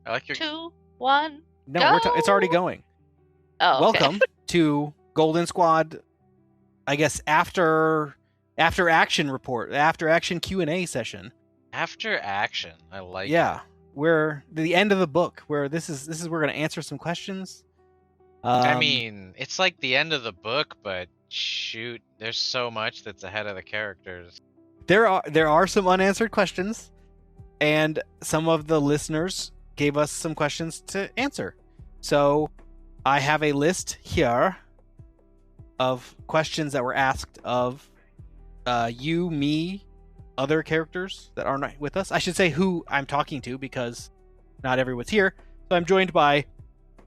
I like your 2, 1. No, Go! it's already going. Oh, okay. Welcome to Golden Squad. I guess after action report, after action Q&A session. after action. I like. Yeah, it. we're the end of the book. Where this is we're gonna answer some questions. I mean, it's like the end of the book, but shoot, there's so much that's ahead of the characters. there are some unanswered questions, and some of the listeners gave us some questions to answer. So I have a list here of questions that were asked of you, me, other characters that are not with us. I should say who I'm talking to because not everyone's here. So I'm joined by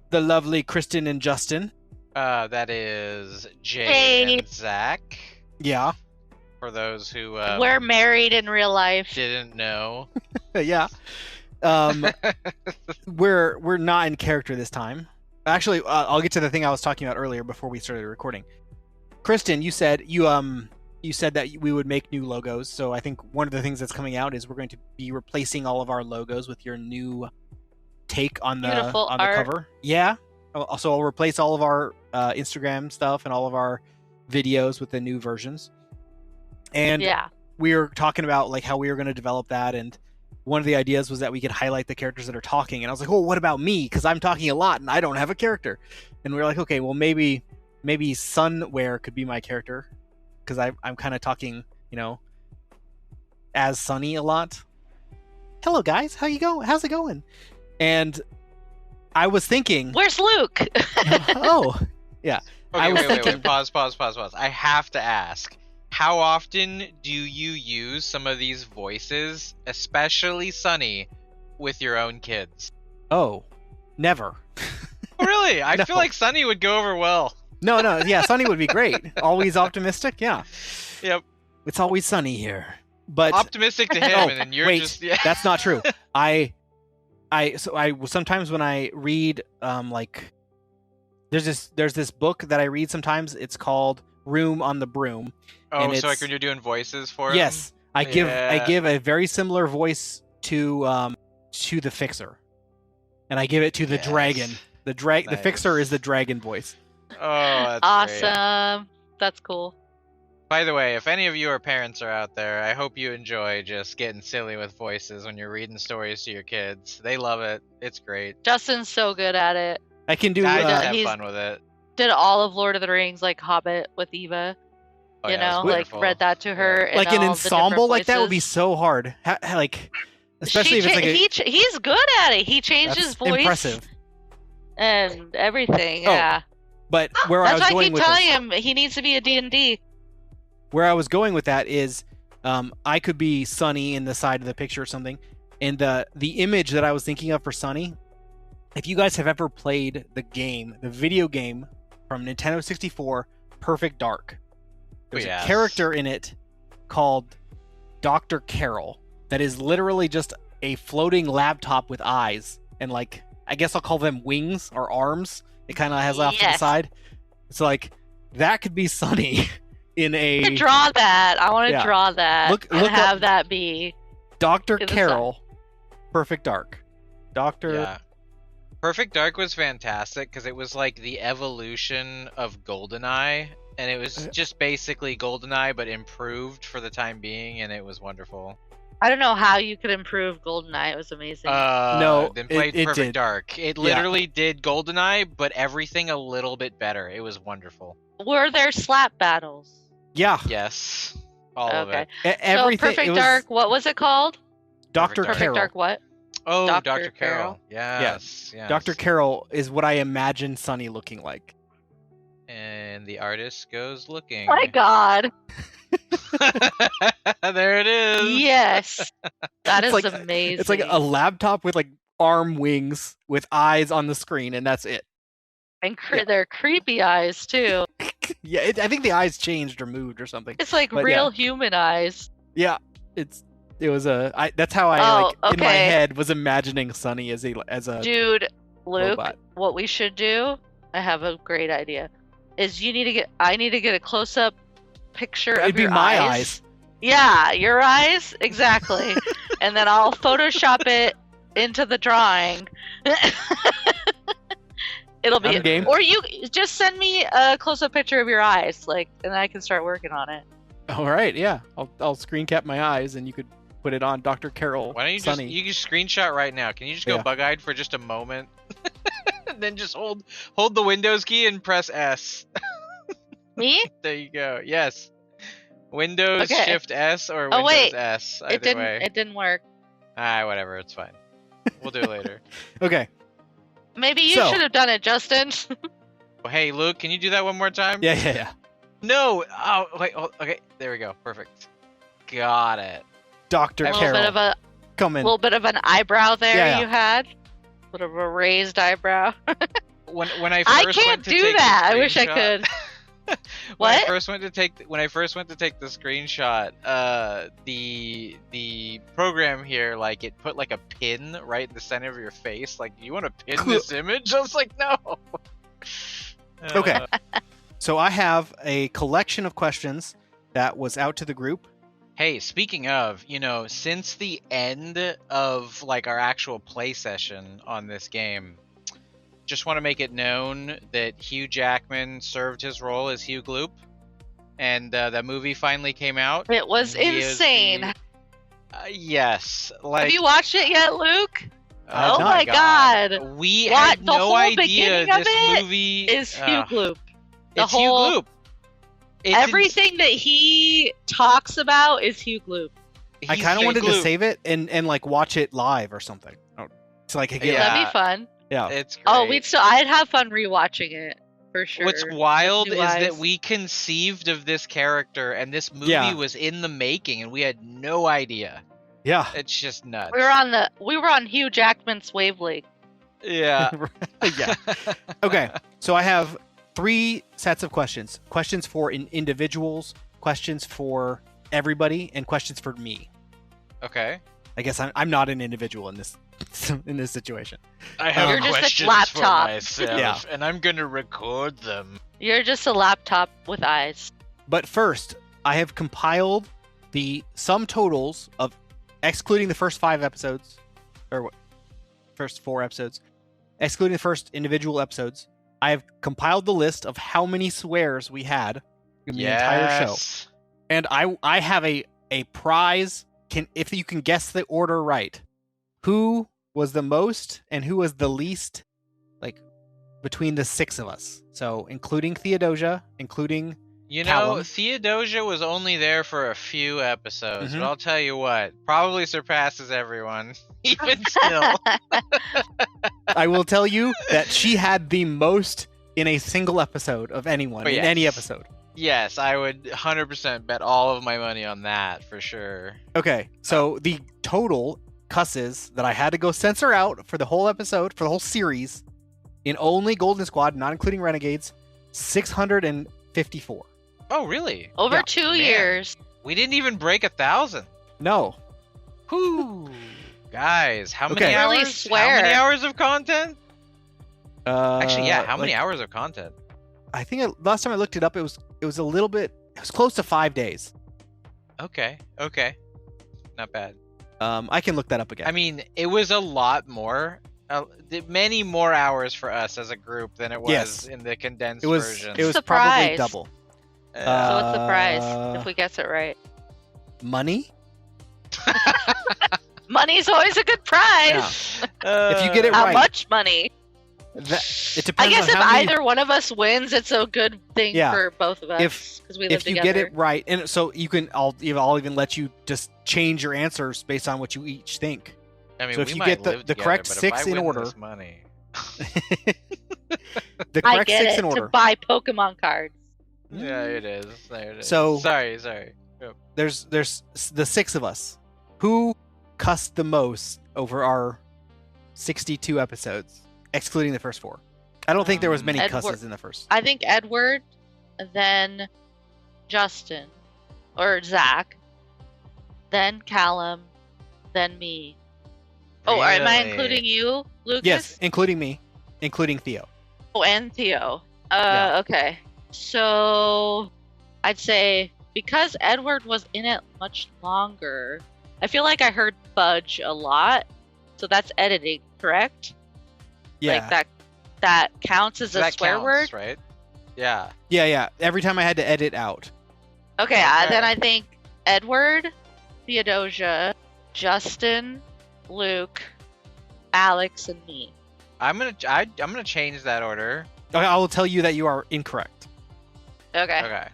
the lovely Kristen and Justin. That is Jay Hey. and Zach. Yeah. For those who We're married in real life. didn't know. Yeah. We're not in character this time. Actually, I'll get to the thing I was talking about earlier before we started recording. Kristen, you said that we would make new logos. So I think one of the things that's coming out is we're going to be replacing all of our logos with your new take on the Beautiful art. cover. Yeah. So I'll replace all of our Instagram stuff and all of our videos with the new versions. And Yeah. we were talking about like how we were going to develop that, and one of the ideas was that we could highlight the characters that are talking. And I was like, "Oh, what about me? Because I'm talking a lot and I don't have a character." And we were like, "Okay, well maybe Sunwear could be my character because I'm kind of talking, as Sunny a lot. Hello guys, how's it going? And I was thinking, Where's Luke? oh yeah, Okay, I was wait. thinking- Pause. I have to ask. How often do you use some of these voices, especially Sunny, with your own kids? oh, never. Oh, really? I No. feel like Sunny would go over well. No, yeah, Sunny would be great. Always optimistic, yeah. Yep. It's always sunny here. But Optimistic to him, Oh, and then you're wait, just yeah. that's not true. I sometimes when I read like there's this book that I read sometimes. It's called Room on the Broom. Oh, and so like it's- when you're doing voices for him? Yes, I give Yeah. a very similar voice to the Fixer, and I give it to the Yes. dragon. The Fixer Nice. is the dragon voice. Oh, that's great. Awesome. That's cool. By the way, if any of you are parents are out there, I hope you enjoy just getting silly with voices when you're reading stories to your kids. They love it. It's great. Justin's so good at it. I can do. I just have he's- fun with it. Did all of Lord of the Rings, like Hobbit with Eva. Oh, You yeah, it's know, like wonderful. read that to her. and like an all the ensemble different like that would be voices. so hard. Like, especially if it's like he's good at it. He changed that's his voice impressive. and everything. Oh, Yeah, But where I that's was why I going keep with telling this, him he needs to be a D&D. where I was going with that is, I could be Sunny in the side of the picture or something, and the image that I was thinking of for Sunny, if you guys have ever played the video game from Nintendo 64, Perfect Dark, there's Yes. a character in it called Dr. Carroll that is literally just a floating laptop with eyes and like I guess I'll call them wings or arms. It kind of has off to the Yes. side. It's like that could be Sunny in I a draw that. I want to Yeah. draw that Look and up- have that be. Dr. to the Carroll, Perfect Dark. Dr. Yeah. Perfect Dark was fantastic because it was like the evolution of GoldenEye, and it was just basically GoldenEye but improved for the time being, and it was wonderful. I don't know how you could improve GoldenEye. It was amazing. No, then played it Perfect did. Dark. It literally did GoldenEye, but everything a little bit better. It was wonderful. Were there slap battles? Yeah. Yes, all of Okay. it. Everything. So it Perfect was Dark. What was it called? Dr. Perfect Carroll. Perfect Dark. What? Oh, Dr. Dr. Carroll. Carroll. Yes, yes. Dr. Carroll is what I imagine Sunny looking like. And the artist goes looking. My God. There it is. Yes. That is It's like- amazing. It's like a laptop with like arm wings with eyes on the screen, and that's it. and yeah. they're creepy eyes too. Yeah, I think the eyes changed or moved or something. It's like But real human eyes. Yeah, it was that's how I Oh, like in my okay. head was imagining Sunny as a Dude, Luke, robot. what we should do, I have a great idea. Is I need to get a close up picture It'd of be your my eyes. eyes. Yeah, your eyes, exactly. And then I'll Photoshop it into the drawing. It'll be I'm game. Or you just send me a close-up picture of your eyes, and I can start working on it. All right, yeah. I'll screen cap my eyes, and you could put it on Dr. Carol. Why don't you Sunny. you can screenshot right now? Can you just go Yeah. bug-eyed for just a moment, and then just hold the Windows key and press S. Me? There you go. Yes. Windows Okay. Shift S or Oh, Windows wait. S. It Either didn't. way. It didn't work. Whatever. It's fine. We'll do it later. Okay. Maybe you So- should have done it, Justin. Well, hey, Luke, can you do that one more time? Yeah. No. Oh, wait. Okay. There we go. Perfect. Got it. Dr. A little Carol, bit of a come in. little bit of an eyebrow there. Yeah. You had a bit of a raised eyebrow. When I I first can't went to do take that. the I wish I screenshot- could. when I What? first went to take the screenshot, the program here, like, it put like a pin right in the center of your face. Like, you want to pin this image? I was like, no. Okay. So I have a collection of questions that was out to the group. Hey, speaking of, since the end of like our actual play session on this game, just want to make it known that Hugh Jackman served his role as Hugh Gloop, and that movie finally came out. It was He is insane. the- yes, like. Have you watched it yet, Luke? Oh my God. We What? had The no whole idea beginning of this it movie Is Hugh Gloop. The it's whole Hugh Gloop. It's everything that he talks about is Hugh Gloop. I he's kind of Hugh wanted to Gloop. save it and like watch it live or something. So like again, Yeah. That'd be fun. yeah. It's great. Oh, I'd have fun rewatching it for sure. What's wild New is that eyes. we conceived of this character and this movie Yeah. was in the making and we had no idea. Yeah. It's just nuts. we were on Hugh Jackman's wavelength. Yeah. Yeah. Okay. So I have 3 sets of questions. Questions for individuals, questions for everybody, and questions for me. Okay. I guess I'm not an individual in this situation. I have You're just a questions laptop. for myself, Yeah. and I'm gonna record them. You're just a laptop with eyes. But first, I have compiled the sum totals of, excluding the first 5 episodes, or what, first 4 episodes, excluding the first individual episodes. I have compiled the list of how many swears we had in the entire show. And I have a prize. If you can guess the order right, who was the most and who was the least, like, between the 6 of us. So including Theodosia, including Callum. Theodosia was only there for a few episodes, Mhm. but I'll tell you what, probably surpasses everyone, even still. I will tell you that she had the most in a single episode of anyone in Yes. any episode. Yes, I would 100% bet all of my money on that for sure. Okay, so the total cusses that I had to go censor out for the whole episode, for the whole series, in only Golden Squad, not including Renegades, 654. Oh, really? Over Yeah. 2 Man. years. We didn't even break 1,000. No. Whoo! Guys, how many Okay. hours? Really swear. How many hours of content? Uh, Actually, yeah. How many like, hours of content? I think last time I looked it up, it was a little bit. It was close to 5 days. Okay. Not bad. I can look that up again. I mean, it was a lot more, many more hours for us as a group than it was Yes. in the condensed it was version. it was probably Surprise. double. So what's the prize if we guess it right? Money. Money's always a good prize. If you get it How right. much money? It depends I guess on if how many, either one of us wins, it's a good thing Yeah. for both of us If- because we live if you together. get it right, and so you can, I'll even let you just change your answers based on what you each think. I mean, so if we you might get the live together, correct but if 6 I in win order, this money, the I correct get 6 it in order. to buy Pokemon cards. yeah, it is. There it is. So- sorry. There's the 6 of us. Who cussed the most over our 62 episodes, excluding the first 4? I don't think there was many Edward- cusses in the first. I think Edward, then Justin, or Zach, then Callum, then me. Oh, am I Really? including you, Lucas? Yes, including me, including Theo. Oh, and Theo. Yeah. Okay. So I'd say because Edward was in it much longer, I feel like I heard Fudge a lot. So that's editing, correct? Yeah. Like that counts as a That swear counts, word? right? Yeah. Yeah. Every time I had to edit out. Okay, Okay. then I think Edward, Theodosia, Justin, Luke, Alex, and me. I'm gonna change that order. Okay, I will tell you that you are incorrect. Okay. Okay.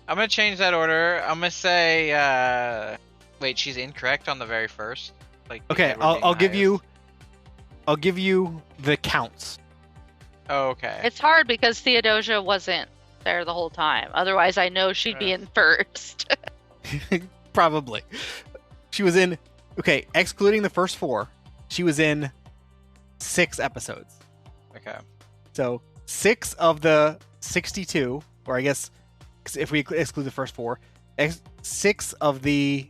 I'm gonna change that order. I'm gonna say. Wait, she's incorrect on the very first. Like. Okay, Edward being I'll the give you. highest. I'll give you the counts. Oh, okay. It's hard because Theodosia wasn't there the whole time. Otherwise, I know she'd be in first. Probably. She was in. Okay, excluding the first 4, she was in 6 episodes. Okay. So 6 of the 62, or I guess if we exclude the first 4, 6 of the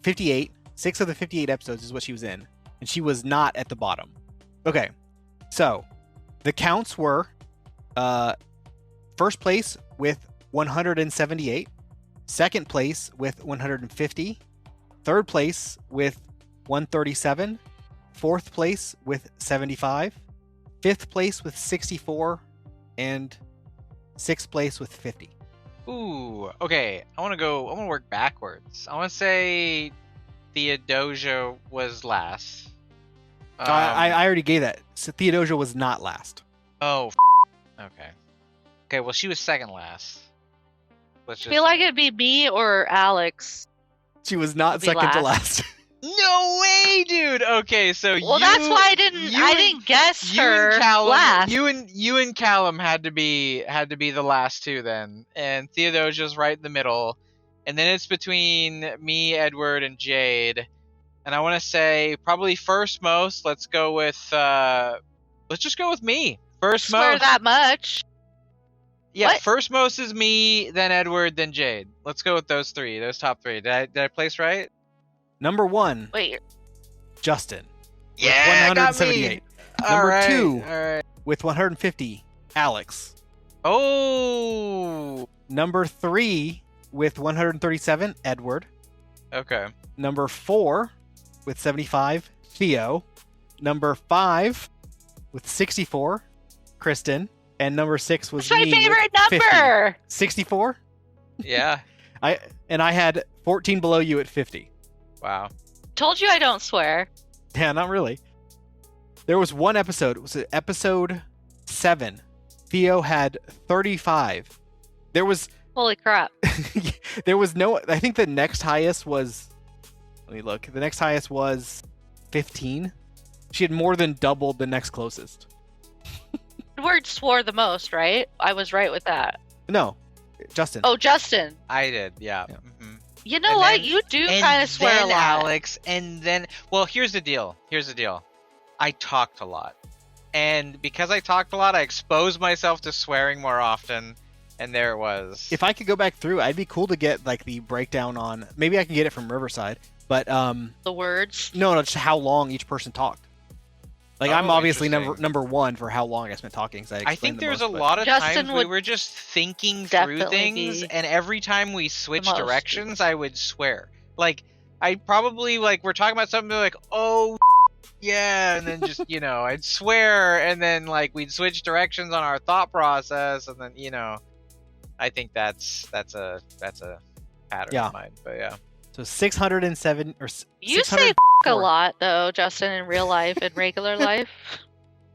58, 6 of the 58 episodes is what she was in, and she was not at the bottom. Okay, so the counts were first place with 178, second place with 150, third place with 137, fourth place with 75, fifth place with 64, and sixth place with 50. Ooh. Okay. I want to work backwards. I want to say Theodosia was last. I already gave that. So Theodosia was not last. Oh. Okay. Okay. Well, she was second last. Let's I just. feel like it'd be me or Alex. She was not Be second to last. No way, dude. Okay, so Well, that's why I didn't guess her last. You and Callum had to be the last two then, and Theodosia's right in the middle, and then it's between me, Edward, and Jade, and I want to say probably first most. Let's go with let's just go with me. First Swear most. that much. Yeah, What? first most is me, then Edward, then Jade. Let's go with those top three. Did I place right? Number 1, Wait, Justin. With Yeah, got 178. me. Number 2, All right. with 150, Alex. Oh. Number 3, with 137, Edward. Okay. Number 4, with 75, Theo. Number 5, with 64, Kristen. And number 6 was what's my me favorite with 50. number? 64? Yeah. I had 14 below you at 50. Wow. Told you I don't swear. Yeah, not really. There was one episode. It was episode 7. Theo had 35. There was Holy crap. there was no. I think the next highest was. Let me look. The next highest was 15. She had more than doubled the next closest. Edward swore the most, right? I was right with that. No, Justin. Oh, Justin. I did. Yeah. Yeah. Mhm. You know And what? then- You do And kind of swear a then lot. Alex, and then here's the deal. I talked a lot, and because I talked a lot, I exposed myself to swearing more often, and there it was. If I could go back through, I'd be cool to get like the breakdown on. Maybe I can get it from Riverside, but The words. no, just how long each person talked. Like I'm Oh, obviously interesting. number 1 for how long I spent talking. So I think there's a lot of Justin times we would were just thinking through definitely things, be and every time we switched most. directions, I would swear. Like, I probably, like, we're talking about something like, oh, yeah, and then just, I'd swear, and then, like, we'd switch directions on our thought process, and then, I think that's a pattern Yeah. of mine, but yeah. So 607 or You 600 say a lot, though, Justin, in real life and regular life.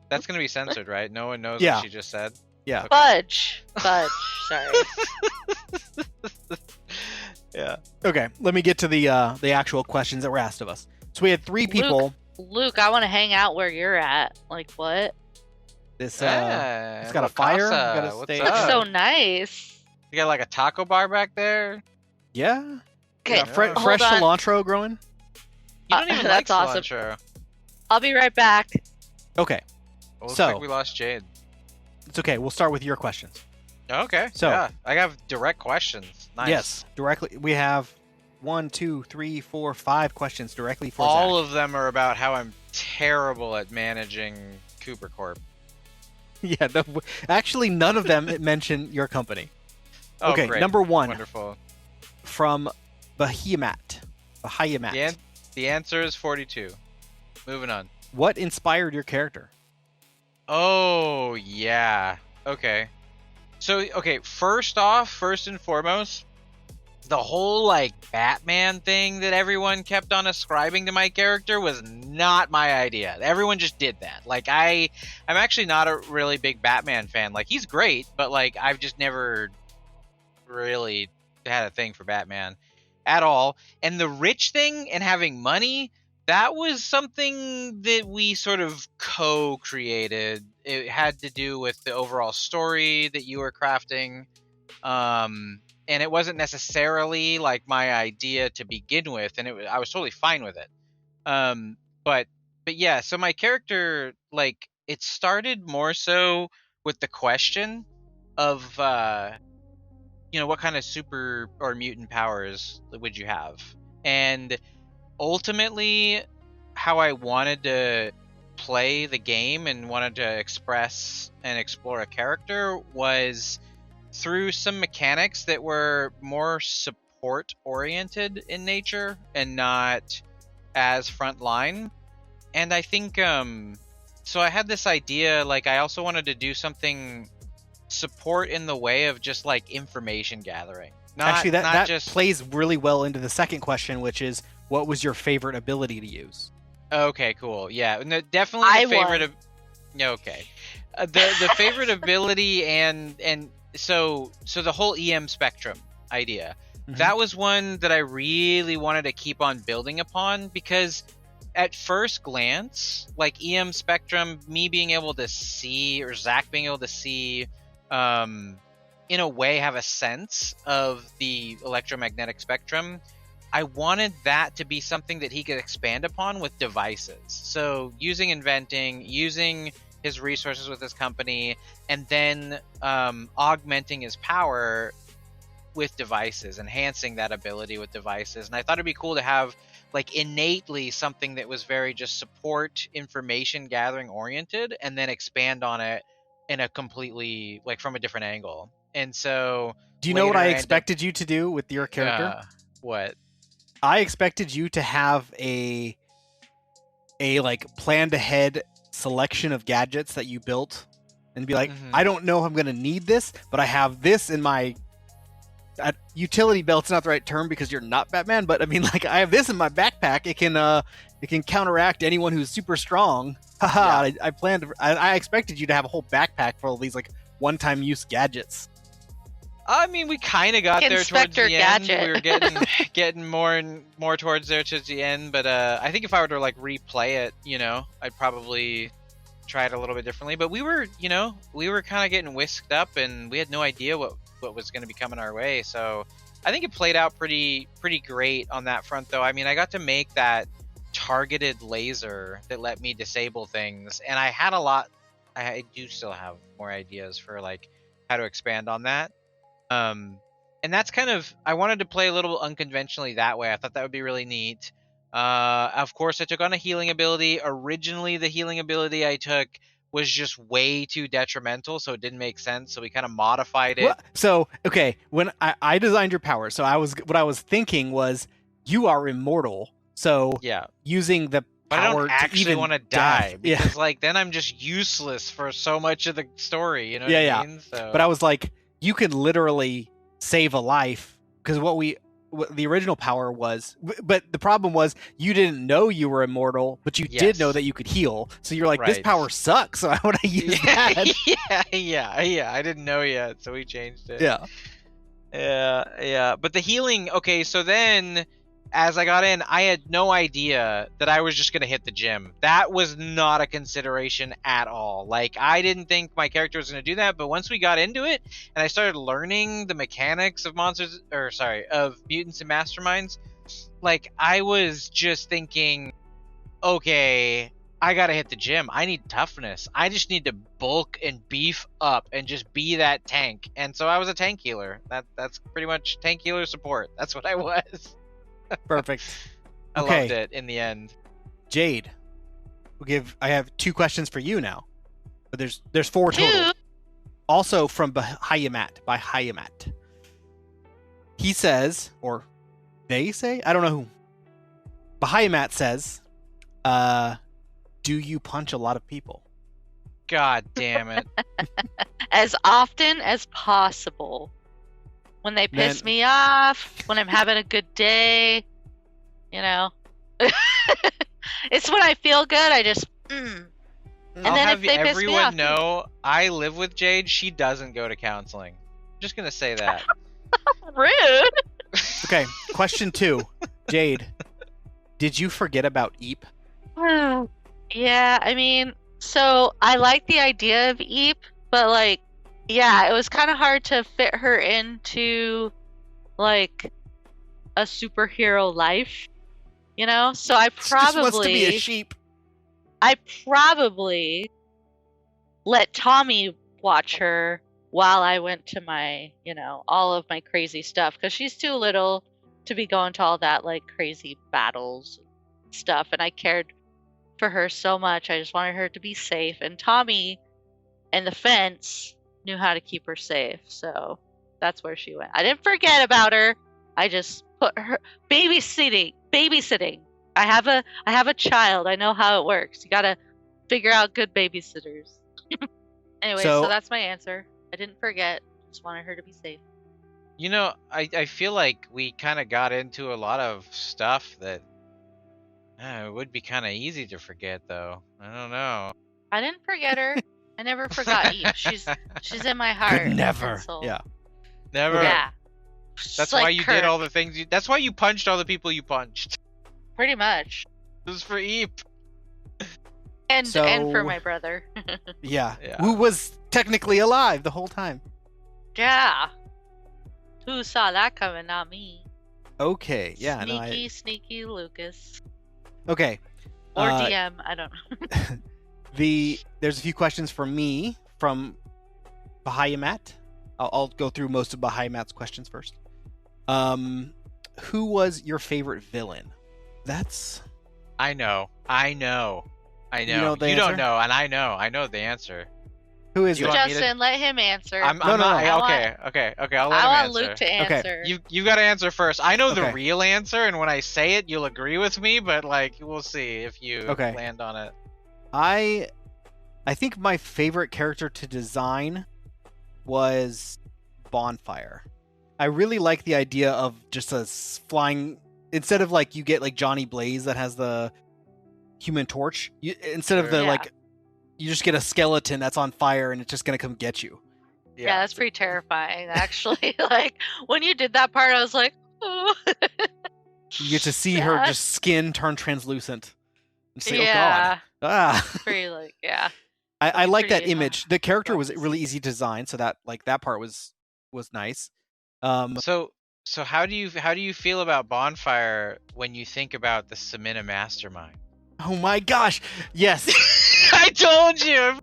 That's gonna be censored, right? No one knows Yeah. what she just said? Yeah. Okay. Fudge. Sorry. Yeah. Okay, let me get to the actual questions that were asked of us. So we had 3 people. Luke, I want to hang out where you're at. Like, what? This Yeah, it's got a La fire, Casa, got a what's stage. Looks up? so nice. You got like a taco bar back there? Yeah. Okay, Got hold fresh on. cilantro growing. You don't even that's like awesome. cilantro. I'll be right back. Okay, Well, looks So- like we lost Jade. it's okay. We'll start with your questions. Okay. So- yeah, I have direct questions. Nice. Yes, directly. We have 1, 2, 3, 4, 5 questions directly for All Zach. of them are about how I'm terrible at managing Cooper Corp. Yeah, actually, none of them mention your company. Oh, Okay, great. number 1 Wonderful. from Bahiamat. Bahiamat. The answer is 42. moving on. What inspired your character? Oh, yeah. Okay. So, okay, first and foremost, the whole, like, Batman thing that everyone kept on ascribing to my character was not my idea. Everyone just did that. Like, I'm actually not a really big Batman fan. Like, he's great, but, like, I've just never really had a thing for Batman at all. And the rich thing and having money, that was something that we sort of co-created. It had to do with the overall story that you were crafting. And it wasn't necessarily like my idea to begin with, and I was totally fine with it. But yeah, so my character, like, it started more so with the question of what kind of super or mutant powers would you have? And ultimately, how I wanted to play the game and wanted to express and explore a character was through some mechanics that were more support oriented in nature and not as frontline. And I think so I had this idea, like, I also wanted to do something support in the way of just like information gathering. Actually, that just plays really well into the second question, which is, what was your favorite ability to use? Okay, cool. Yeah, no, definitely the favorite. Okay, the favorite ability and so the whole EM spectrum idea. Mhm. That was one that I really wanted to keep on building upon, because at first glance, like, EM spectrum, me being able to see, or Zach being able to see, in a way have a sense of the electromagnetic spectrum, I wanted that to be something that he could expand upon with devices. So using inventing, using his resources with his company, and then augmenting his power with devices, enhancing that ability with devices. And I thought it'd be cool to have, like, innately something that was very just support, information gathering oriented, and then expand on it in a completely, like, from a different angle. And so Do you know what I expected you to do with your character? What? I expected you to have a like planned ahead selection of gadgets that you built and be like, I don't know if I'm going to need this, but I have this in my utility belt's not the right term because you're not Batman, but I mean, like, I have this in my backpack. It can counteract anyone who's super strong. Haha. Yeah. I expected you to have a whole backpack full of these, like, one-time use gadgets. I mean, we kind of got there towards the end. We were getting more and more towards there towards the end. But I think if I were to, like, replay it, I'd probably try it a little bit differently. But we were kind of getting whisked up, and we had no idea what was going to be coming our way. So I think it played out pretty great on that front, though. I mean, I got to make that targeted laser that let me disable things, and I had a lot. I do still have more ideas for, like, how to expand on that. And that's kind of, I wanted to play a little unconventionally that way. I thought that would be really neat. Of course, I took on a healing ability. Originally, the healing ability I took was just way too detrimental, so it didn't make sense. So we kind of modified it. Well, so, okay, when I designed your power, so what I was thinking was, you are immortal. So yeah, using the but power, I don't actually want to die, because like, then I'm just useless for so much of the story. You know what I mean? So... But I was like, you could literally save a life, because what the original power was, but the problem was you didn't know you were immortal, but you did know that you could heal. So you're like, this power sucks, so I want to use that. Yeah. I didn't know yet, so we changed it. Yeah. But the healing, okay, so then as I got in, I had no idea that I was just going to hit the gym. That was not a consideration at all. Like, I didn't think my character was going to do that, but once we got into it and I started learning the mechanics of of mutants and masterminds, like, I was just thinking, okay, I got to hit the gym. I need toughness. I just need to bulk and beef up and just be that tank. And so I was a tank healer. That's pretty much tank healer support. That's what I was. Perfect. I loved it in the end. Jade, I have 2 questions for you now, but there's 4 total. Also from Bahayamat, by Hayamat. He says, or they say, I don't know who. Bahayamat says, do you punch a lot of people? God damn it. As often as possible. When they piss me off, when I'm having a good day, you know. It's when I feel good, I just And I'll then have if they piss me everyone off, know I live with Jade. She doesn't go to counseling. I'm just gonna say that. rude. Okay, question 2. Jade, did you forget about Eep? Yeah, I mean, so I like the idea of Eep, but like, yeah, it was kind of hard to fit her into like a superhero life, you know? So I She just wants to be a probably sheep. let Tommy watch her while I went to my, all of my crazy stuff, because she's too little to be going to all that like crazy battles stuff, and I cared for her so much. I just wanted her to be safe, and Tommy and the fence knew how to keep her safe, so that's where she went. I didn't forget about her. I just put her babysitting. I have a child. I know how it works. You gotta figure out good babysitters. Anyway, so that's my answer. I didn't forget. Just wanted her to be safe. You know, I feel like we kind of got into a lot of stuff that it would be kind of easy to forget, though. I don't know. I didn't forget her. I never forgot Eve. She's in my heart. Could never. and soul. Yeah. Never. Yeah. That's Just why like you Kirk, did all the things. That's why you punched all the people you punched. Pretty much. It was for Eep. And So- for my brother. Yeah. Yeah. Who was technically alive the whole time. Yeah. Who saw that coming? Not me. Okay. Yeah. Sneaky Lucas. Okay. Or DM. I don't know. There's a few questions for me from Bahayamat. I'll go through most of Bahayamat's questions first. Who was your favorite villain? That's I know. You know the You answer? don't know, and I know. I know the answer. who is You it? want me to- Justin, let him answer. I'm No, not. no. Okay. I'll let I him want answer. Luke to answer. You got to answer first. I know the Okay. real answer, and when I say it, you'll agree with me. But like, we'll see if you Okay. land on it. I think my favorite character to design was Bonfire. I really like the idea of just a flying, instead of like you get like Johnny Blaze that has the Human Torch, instead of Sure. the Yeah. like, you just get a skeleton that's on fire and it's just gonna come get you. Yeah, that's pretty terrifying, actually. Like, when you did that part, I was like, oh. You get to see her Yeah. just skin turn translucent. And say, Yeah. oh god. Ah. Pretty, like, yeah. I like that pretty, image. The character was dark to really see. easy to design, so that like that part was nice. So how do you feel about Bonfire when you think about the Samina Mastermind? Oh my gosh. Yes. I told you.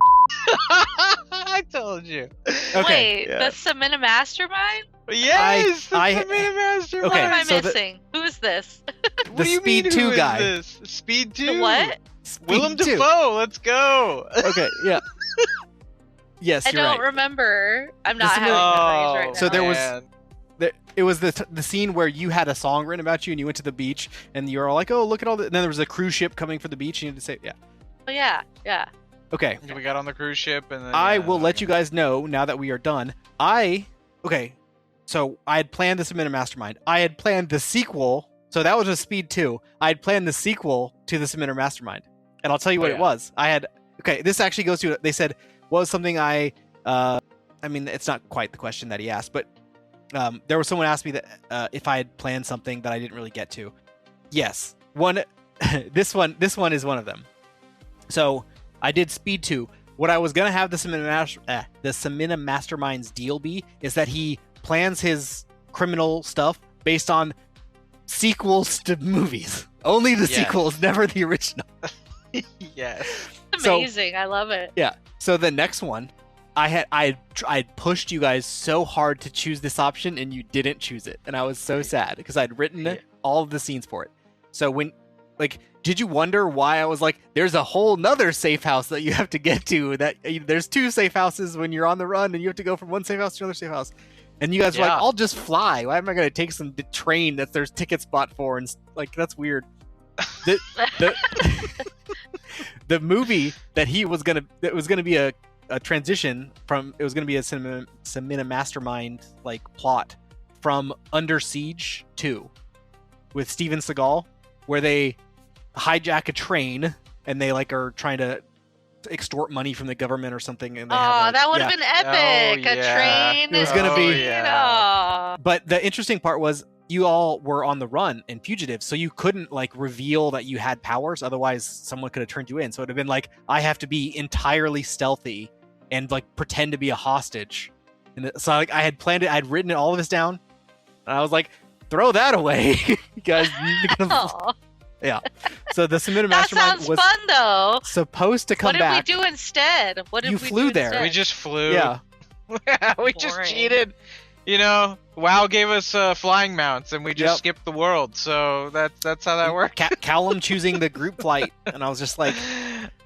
I told you. Okay. Wait, Yeah. the Samina Mastermind? Yes, the I- Samina Mastermind. What am I so missing? Who is this? What the do you Speed mean, 2 who is guy. this? Speed 2. The what? Willem Speed 2. Dafoe. Let's go. Okay, yeah. Yes, I you're don't right. remember. I'm not Samina- having memories right now. So there was- man. It was the scene where you had a song written about you and you went to the beach and you were all like, oh, look at all the... And then there was a cruise ship coming for the beach and you had to say, yeah. Oh, yeah. Okay. We got on the cruise ship and then I will let you guys know now that we are done. Okay, so I had planned the Samina Mastermind. I had planned the sequel. So that was a Speed 2. I had planned the sequel to the Samina Mastermind. And I'll tell you what yeah. it was. Okay, this actually goes to... They said, what was something I mean, it's not quite the question that he asked, but there was someone asked me that if I had planned something that I didn't really get to. Yes. This one is one of them. So I did Speed 2. What I was going to have the Samina Mastermind's deal be is that he plans his criminal stuff based on sequels to movies. Only the Yes. sequels, never the original. Yes. So- Amazing. I love it. Yeah. So the next one, I had pushed you guys so hard to choose this option and you didn't choose it, and I was so sad because I'd written Yeah. all of the scenes for it. So did you wonder why I was like, there's a whole nother safe house that you have to get to? That there's 2 safe houses when you're on the run, and you have to go from one safe house to another safe house. And you guys were like, Yeah. I'll just fly. Why am I going to take some train that there's tickets bought for? And like, that's weird. the the movie that was gonna be a transition from, it was gonna be a cinema mastermind like plot from Under Siege 2 with Steven Seagal, where they hijack a train and they like are trying to extort money from the government or something. And they have, like, that would have been epic. Oh, A yeah. train. It was gonna be- Yeah. But the interesting part was you all were on the run and fugitives, so you couldn't like reveal that you had powers. Otherwise, someone could have turned you in. So it'd have been like, I have to be entirely stealthy and like pretend to be a hostage. And so like I had planned it. I'd written all of this down, and I was like, throw that away, you guys. Aw. Yeah. So the Submitted That Mastermind sounds was fun though. supposed to come What did back. we do instead? What did You we flew do there. instead? We just flew. Yeah. We just Boring. cheated. You know, WoW gave us flying mounts, and we just Yep. skipped the world. So that's how that worked. Callum choosing the group flight, and I was just like,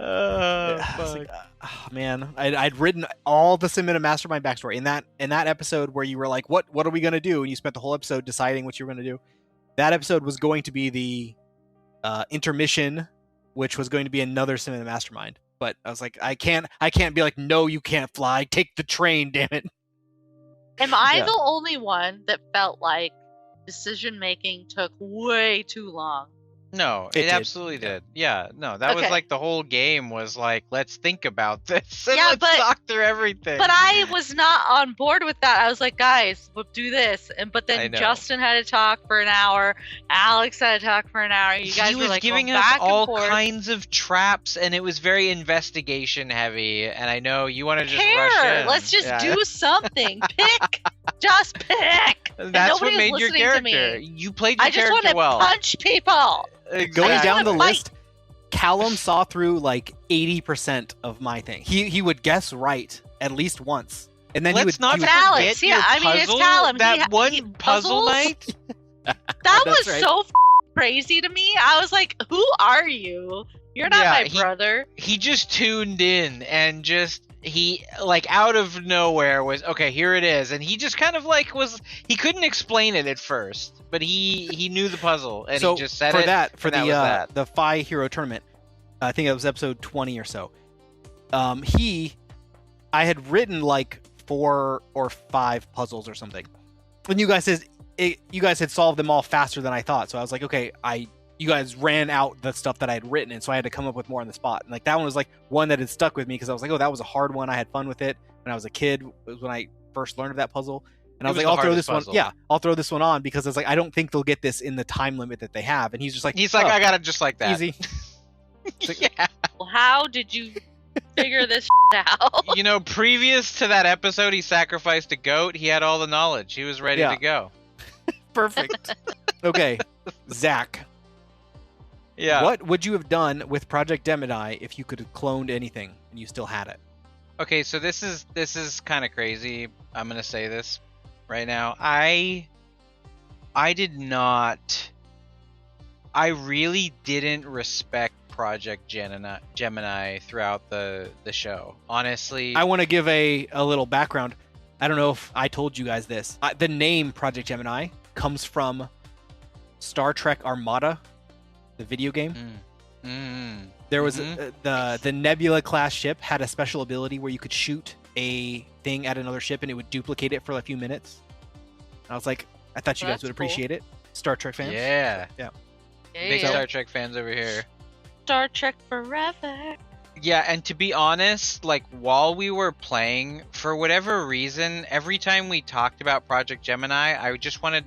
Oh, I was fuck. like, oh, man, I'd written all the Submitted Mastermind backstory in that episode where you were like, what are we gonna do? And you spent the whole episode deciding what you were gonna do. That episode was going to be the intermission, which was going to be another Submitted Mastermind. But I was like, I can't be like, no, you can't fly. Take the train, damn it. Am I Yeah. the only one that felt like decision making took way too long? No, It it did. absolutely did. Yeah, no, that was Okay. like the whole game was like, let's think about this and Yeah, let's but- talk through everything. But I was not on board with that. I was like, guys, we'll do this. But I then know. Justin had to talk for an hour. Alex had to talk for an hour. You guys he were was like giving going us back all and forth. kinds of traps, and it was very investigation heavy. And I know you want to just rush in. Let's just Yeah. do something. Pick. Just pick. And That's nobody what was made your listening to me. character. You played your I just want character to well. punch people. Going Exactly. down the wanna fight. list, Callum saw through like 80% of my thing. He would guess right at least once, and then Let's not he would, forget Alex, your yeah, I mean, it's puzzle, Callum. That He one puzzle puzzles? night. That That's was right. so crazy to me. I was like, who are you? You're not Yeah, my he- brother. He just tuned in and just he like out of nowhere was okay. Here it is, and he just kind of like was. He couldn't explain it at first, but he knew the puzzle and so he just said for it. that for and that the was that. the Phi Hero tournament. I think it was episode 20 or so. I had written like 4 or 5 puzzles or something, and you guys had solved them all faster than I thought. So I was like, okay, you guys ran out the stuff that I had written, and so I had to come up with more on the spot. And like that one was like one that had stuck with me because I was like, oh, that was a hard one. I had fun with it when I was a kid. It was when I first learned of that puzzle. And I It was was like, the I'll throw hardest this one. puzzle. Yeah, I'll throw this one on because I was like, I don't think they'll get this in the time limit that they have. And he's just like, He's like, "Oh, I got it just like that. easy. Yeah. Well, how did you figure this out? You know, previous to that episode, he sacrificed a goat. He had all the knowledge. He was ready Yeah. to go. Perfect. Okay, Zach, Yeah. what would you have done with Project Gemini if you could have cloned anything and you still had it? Okay, so this is kind of crazy. I'm gonna say this right now. I really didn't respect Project Gemini throughout the show. Honestly, I want to give a little background. I don't know if I told you guys this. The name Project Gemini comes from Star Trek Armada, the video game. There was the Nebula class ship had a special ability where you could shoot a thing at another ship and it would duplicate it for a few minutes. And I was like, I thought you Well, guys would that's cool. appreciate it. Star Trek fans. Yeah. Big Yeah. Star Trek fans over here. Star Trek forever. Yeah, and to be honest, like while we were playing, for whatever reason, every time we talked about Project Gemini, I just wanted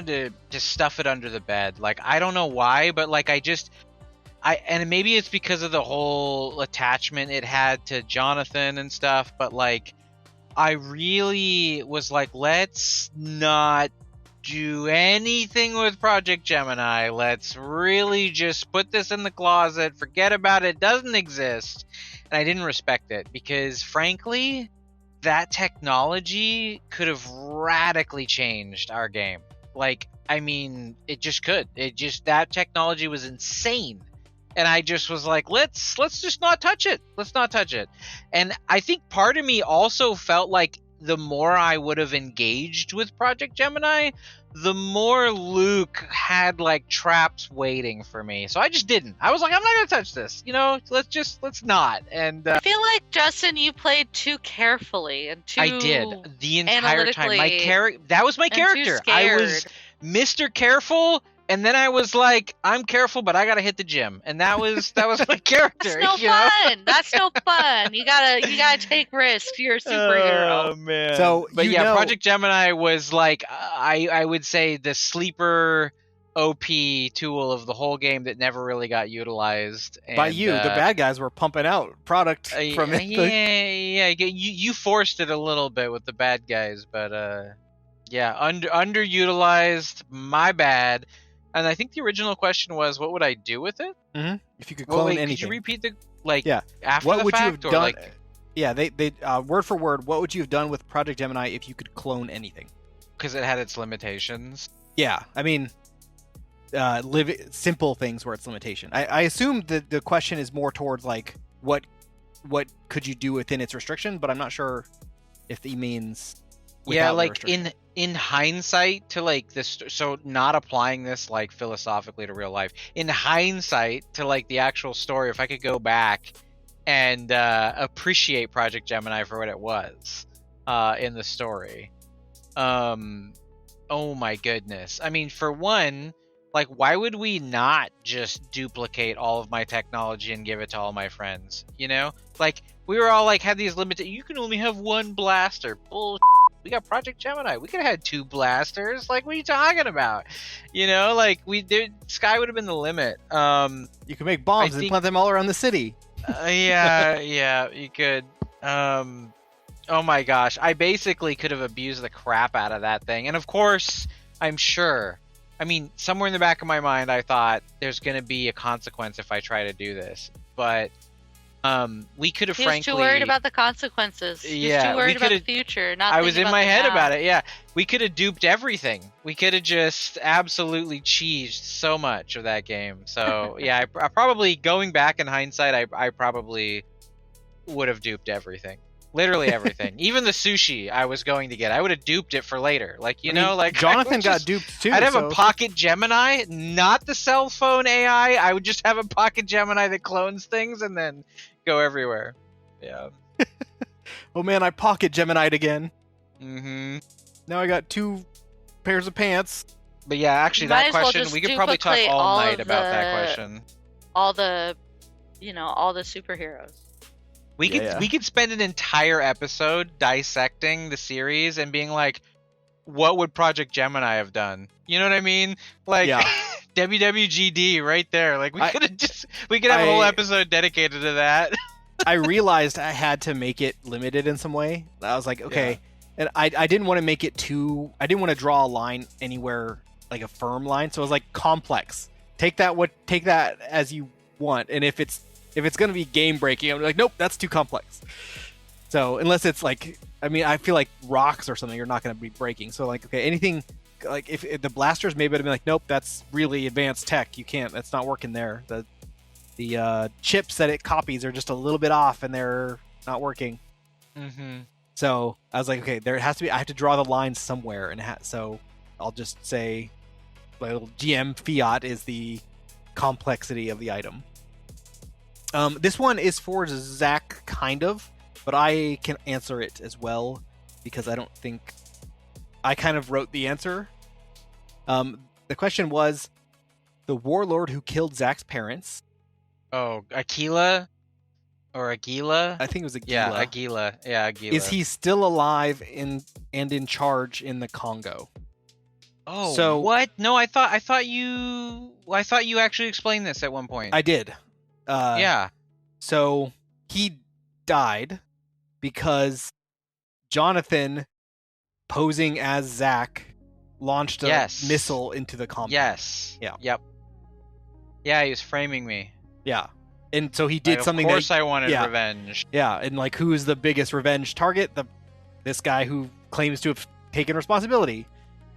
to just stuff it under the bed. Like I don't know why, but like and maybe it's because of the whole attachment it had to Jonathan and stuff, but like I really was like, let's not do anything with Project Gemini. Let's really just put this in the closet, forget about it, doesn't exist. And I didn't respect it because frankly, that technology could have radically changed our game. Like, I mean, it just could. That technology was insane. And I just was like, let's just not touch it. Let's not touch it. And I think part of me also felt like the more I would have engaged with Project Gemini, the more Luke had like traps waiting for me. So I just didn't. I was like, I'm not gonna touch this. Let's not. And I feel like, Justin, you played too carefully and too I did the entire time. That was my and too character. I was scared. Mr. Careful, and then I was like, I'm careful, but I gotta hit the gym, and that was my character. That's no fun. That's no fun. You gotta take risks. You're a superhero. Oh man. So, but you yeah, know- Project Gemini was like I would say the sleeper OP tool of the whole game that never really got utilized. And, By you, the bad guys were pumping out product from it. Yeah. You forced it a little bit with the bad guys, but yeah, underutilized. My bad. And I think the original question was, what would I do with it? Mm-hmm. If you could clone anything. Could you repeat the after What the would fact, you have done? Yeah, they word for word. What would you have done with Project Gemini if you could clone anything? Because it had its limitations. Yeah, I mean, simple things were its limitation. I assume that the question is more towards like what could you do within its restriction, but I'm not sure if he means. Yeah, like in hindsight to like this, so not applying this like philosophically to real life. In hindsight to like the actual story, if I could go back and appreciate Project Gemini for what it was in the story, oh my goodness. I mean, for one, like, why would we not just duplicate all of my technology and give it to all my friends? Like we were all like had these limited. You can only have one blaster. Bullshit. We got Project Gemini. We could have had 2 blasters. Like, what are you talking about? Like sky would have been the limit. You could make bombs and plant them all around the city. Yeah, you could. Oh my gosh, I basically could have abused the crap out of that thing. And of course, I'm sure. I mean, somewhere in the back of my mind, I thought there's going to be a consequence if I try to do this. But we could have He frankly. was too worried about the consequences. He was too worried about the future. I was in my head about it. Yeah, we could have duped everything. We could have just absolutely cheesed so much of that game. So yeah, I probably going back in hindsight, I probably would have duped everything. Literally everything. Even the sushi I was going to get, I would have duped it for later. Like like Jonathan got duped too. I'd have a pocket Gemini, not the cell phone AI. I would just have a pocket Gemini that clones things and then go everywhere. Yeah. Oh man, I pocket Gemini'd again. Mm-hmm. Now I got 2 pairs of pants. But yeah, actually, that question we could probably talk all night about that question. All the superheroes. We could spend an entire episode dissecting the series and being like, what would Project Gemini have done? You know what I mean? Like WWGD right there. Like we could have a whole episode dedicated to that. I realized I had to make it limited in some way. I was like, okay. Yeah. And I didn't want to make it I didn't want to draw a line anywhere like a firm line. So I was like, complex. Take that as you want. And if it's going to be game breaking, I'm like, nope, that's too complex. So unless it's like, I mean, I feel like rocks or something, you're not going to be breaking. So like, okay, anything like if the blasters, maybe I'd be like, nope, that's really advanced tech. You can't, that's not working there. The chips that it copies are just a little bit off and they're not working. Mm-hmm. So I was like, okay, I have to draw the line somewhere. And so I'll just say my little GM fiat is the complexity of the item. This one is for Zach, kind of, but I can answer it as well because I don't think I kind of wrote the answer. The question was the warlord who killed Zach's parents. Oh, Aquila or Aguila? I think it was Aguila. Yeah, Aguila. Yeah, Aguila. Is he still alive and in charge in the Congo? Oh, so what? No, I thought you actually explained this at one point. I did. Yeah. So he died because Jonathan, posing as Zach, launched a missile into the compound. Yes. Yeah. Yep. Yeah, he was framing me. Yeah. And so he did something. Of course, I wanted revenge. Yeah, and like, who is the biggest revenge target? This guy who claims to have taken responsibility.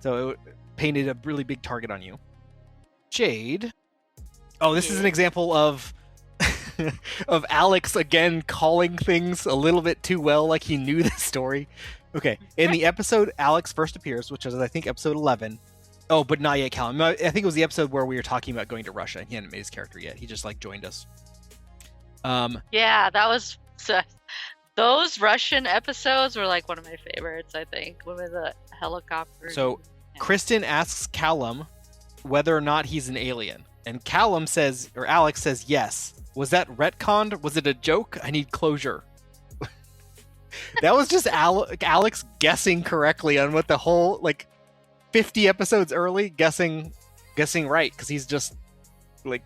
So it painted a really big target on you. Jade. Oh, this is an example of of Alex again calling things a little bit too well, like he knew the story. Okay, in the episode Alex first appears, which was I think episode 11. Oh, but not yet, Callum. I think it was the episode where we were talking about going to Russia, and he hadn't made his character yet. He just like joined us. Yeah, that was those Russian episodes were like one of my favorites. I think with the helicopter. So Kristen asks Callum whether or not he's an alien, and Callum says, or Alex says, yes. Was that retconned? Was it a joke? I need closure. That was just Alex guessing correctly on what the whole, like, 50 episodes early, guessing right, because he's just, like,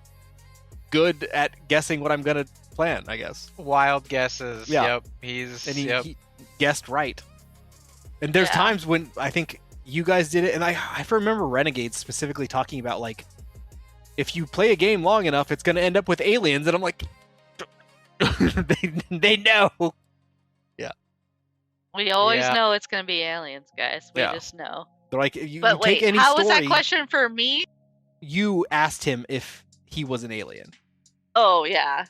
good at guessing what I'm going to plan, I guess. Wild guesses. Yeah. Yep. He guessed right. And there's times when I think you guys did it, and I remember Renegades specifically talking about, like, if you play a game long enough, it's going to end up with aliens, and I'm like, they know. Yeah. We always know it's going to be aliens, guys. We just know. They're like, you but wait, take any how story, was that question for me? You asked him if he was an alien. Oh, yeah.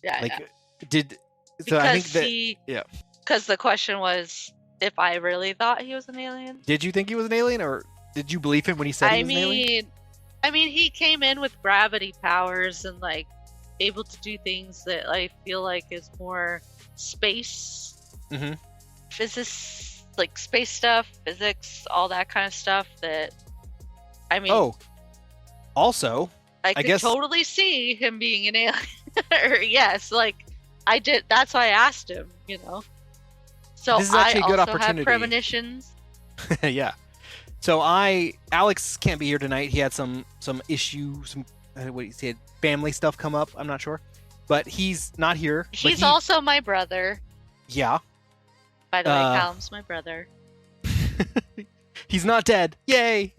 Yeah, like, because I think that, because the question was if I really thought he was an alien. Did you think he was an alien, or did you believe him when he said he was an alien? I mean, he came in with gravity powers and, like, able to do things that I feel like is more space, physics, like space stuff, physics, all that kind of stuff that, I mean... also, I could totally see him being an alien. Yes, like, I did, that's why I asked him, you know? So this is actually I a good also opportunity. have premonitions. Yeah. So Alex can't be here tonight. He had some issue, what he said, family stuff come up. I'm not sure, but he's not here. He's also my brother. Yeah. By the way, Callum's my brother. He's not dead. Yay!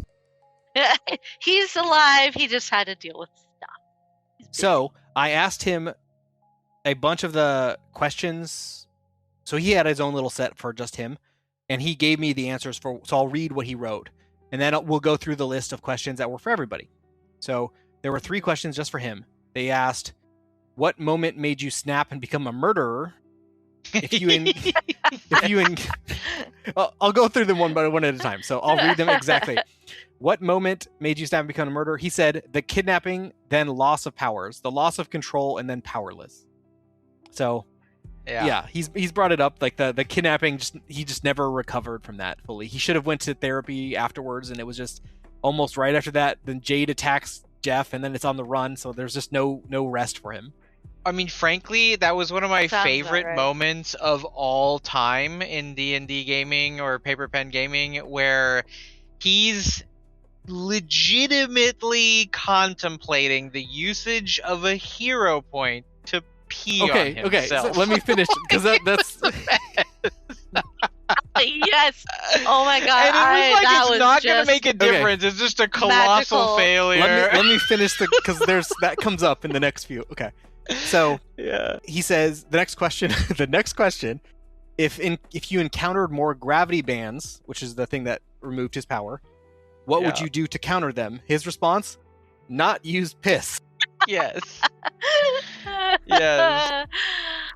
He's alive. He just had to deal with stuff. So I asked him a bunch of the questions. So he had his own little set for just him, and he gave me the answers for. So I'll read what he wrote, and then we'll go through the list of questions that were for everybody. So there were 3 questions just for him. They asked, "What moment made you snap and become a murderer?" I'll go through them one at a time. So I'll read them exactly. What moment made you snap and become a murderer? He said the kidnapping, then loss of powers, the loss of control, and then powerless. So yeah, he's brought it up, like the kidnapping. He just never recovered from that fully. He should have went to therapy afterwards, and it was just almost right after that. Then Jade attacks Jeff, and then it's on the run. So there's just no rest for him. I mean, frankly, that was one of my favorite moments of all time in D&D gaming or paper pen gaming, where he's legitimately contemplating the usage of a hero point to pee on himself. Okay, so let me finish, because that's... Yes. Oh my god. And it was like it's not going to make a difference. Okay. It's just a colossal failure. Let me finish because that comes up in the next few. Okay. So he says the next question. If you encountered more gravity bands, which is the thing that removed his power, what would you do to counter them? His response: not use piss. Yes. Yes.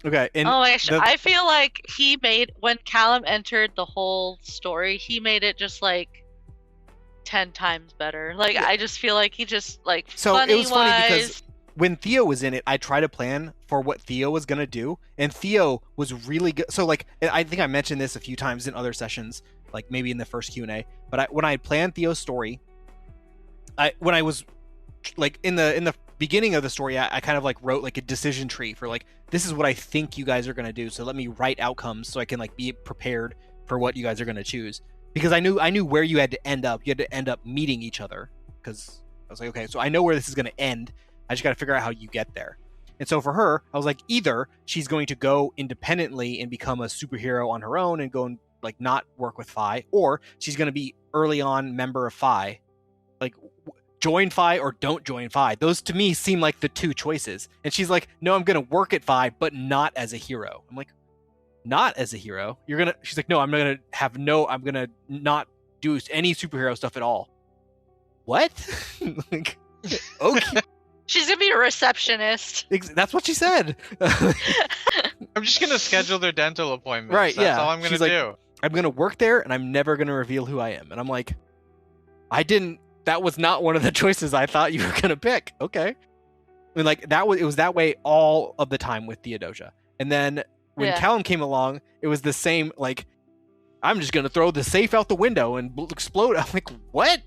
Okay. And oh my gosh, I feel like he made, when Callum entered the whole story, he made it just like 10 times better. Like I just feel like he just like so it was funny because when Theo was in it, I tried to plan for what Theo was going to do, and Theo was really good. So, like, I think I mentioned this a few times in other sessions, like maybe in the first Q&A, but when I planned Theo's story, when I was, like, in the beginning of the story, I kind of, like, wrote, like, a decision tree for, like, this is what I think you guys are going to do, so let me write outcomes so I can, like, be prepared for what you guys are going to choose. Because I knew where you had to end up. You had to end up meeting each other, because I was like, okay, so I know where this is going to end. I just got to figure out how you get there. And so for her, I was like, either she's going to go independently and become a superhero on her own and go and like not work with Phi, or she's going to be early on member of Phi, like join Phi or don't join Phi. Those to me seem like the 2 choices. And she's like, no, I'm going to work at Phi, but not as a hero. I'm like, not as a hero? She's like, no, I'm going to not do any superhero stuff at all. What? Like, okay. She's gonna be a receptionist. That's what she said. I'm just gonna schedule their dental appointments. Right, That's yeah. all I'm gonna She's like, do. I'm gonna work there, and I'm never gonna reveal who I am. And I'm like, that was not one of the choices I thought you were gonna pick. Okay. I mean, like it was that way all of the time with Theodosia. And then when Callum came along, it was the same. Like, I'm just gonna throw the safe out the window and explode. I'm like, what?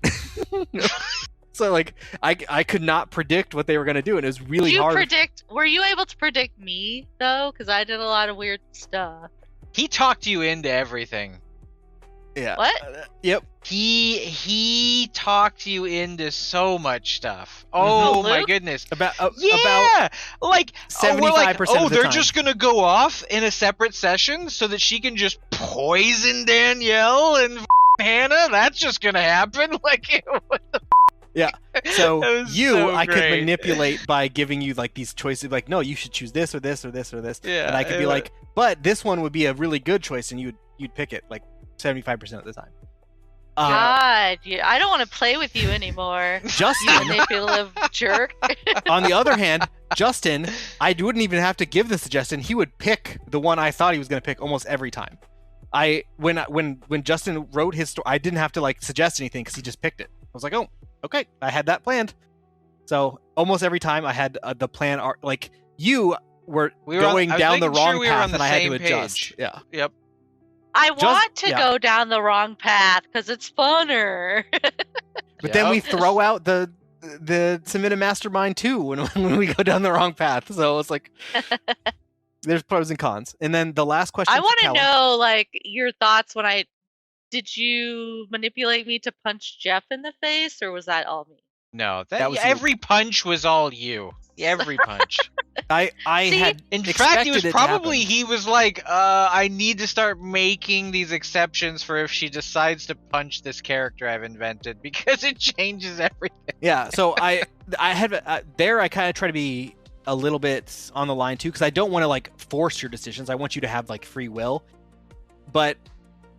So like, I could not predict what they were gonna do, and it was really hard. Were you able to predict me though? Because I did a lot of weird stuff. He talked you into everything. Yeah. What? Yep. He talked you into so much stuff. Oh my goodness. About like 75% of the they're time. just gonna go off in a separate session so that she can just poison Danielle and Hannah. That's just gonna happen. Like, what the yeah. So I great. could manipulate by giving you like these choices, like, no, you should choose this or this or this or this. Yeah. And I could be like, but this one would be a really good choice, and you'd pick it like 75% of the time. God, I don't want to play with you anymore. Justin, You manipulative jerk. on the other hand, Justin, I wouldn't even have to give the suggestion. He would pick the one I thought he was going to pick almost every time. When Justin wrote his story, I didn't have to like suggest anything because he just picked it. I was like, oh, okay, I had that planned. So almost every time I had the plan. Like, you were going down the wrong path, and I had to adjust. Yeah. Yep. I want to go down the wrong path because it's funner. But then we throw out the submitted mastermind too when we go down the wrong path. So it's like there's pros and cons. And then the last question. I want to know like your thoughts when did you manipulate me to punch Jeff in the face, or was that all me? No, that was every punch was all you. Every punch. I had. In fact, it was probably he was like, I need to start making these exceptions for if she decides to punch this character I've invented because it changes everything. Yeah. So I had there. I kind of try to be a little bit on the line too, because I don't want to like force your decisions. I want you to have like free will. But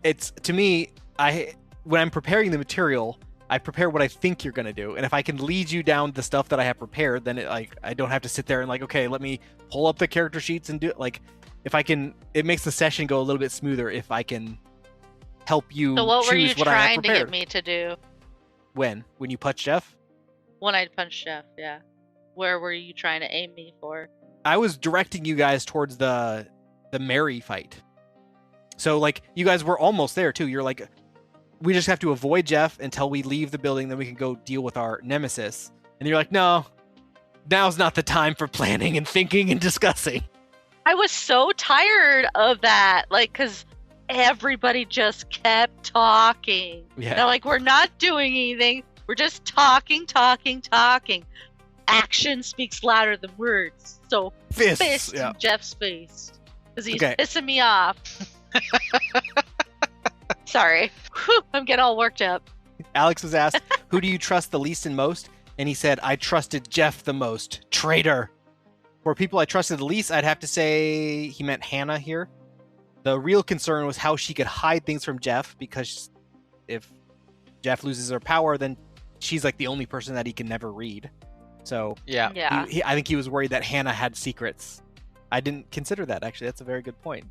it's, to me, when I'm preparing the material, I prepare what I think you're gonna do, and if I can lead you down the stuff that I have prepared, then I don't have to sit there and like, okay, let me pull up the character sheets and do it. Like, if I can, it makes the session go a little bit smoother if I can help you. So what choose were you what I have trying to prepared. get me to do? When you punch Jeff? When I punched Jeff, yeah. Where were you trying to aim me for? I was directing you guys towards the Mary fight. So like, you guys were almost there too. You're like, we just have to avoid Jeff until we leave the building, then we can go deal with our nemesis. And you're like, no, now's not the time for planning and thinking and discussing. I was so tired of that, like, because everybody just kept talking. Yeah. And I'm like, we're not doing anything. We're just talking. Action speaks louder than words. So fist in Jeff's face. Because he's pissing me off. Sorry. Whew, I'm getting all worked up. Alex was asked, who do you trust the least and most? And he said, I trusted Jeff the most. Traitor. For people I trusted the least, I'd have to say he meant Hannah here. The real concern was how she could hide things from Jeff, because if Jeff loses her power, then she's like the only person that he can never read. So yeah. I think he was worried that Hannah had secrets. I didn't consider that, actually. That's a very good point.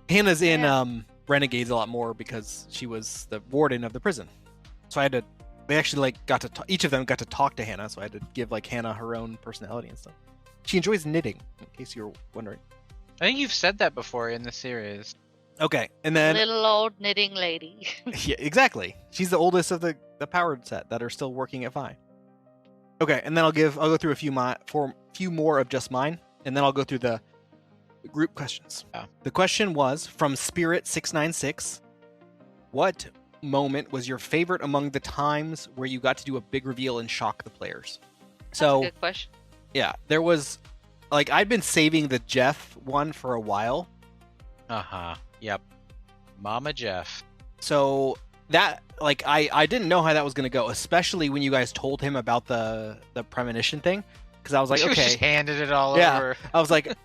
Hannah's in Renegades a lot more because she was the warden of the prison. So I had to, they actually like got to, each of them got to talk to Hannah, so I had to give like Hannah her own personality and stuff. She enjoys knitting, in case you were wondering. I think you've said that before in the series. Okay, and then little old knitting lady. Yeah, exactly. She's the oldest of the powered set that are still working at Phi. Okay, and then I'll go through a few more of just mine, and then I'll go through the group questions. Yeah. The question was from Spirit696. What moment was your favorite among the times where you got to do a big reveal and shock the players? That's So, a good question. yeah, there was, like, I'd been saving the Jeff one for a while. Yep. Mama Jeff. So that, like, I didn't know how that was going to go, especially when you guys told him about the premonition thing. Because I was like, She okay. just handed it all over. I was like,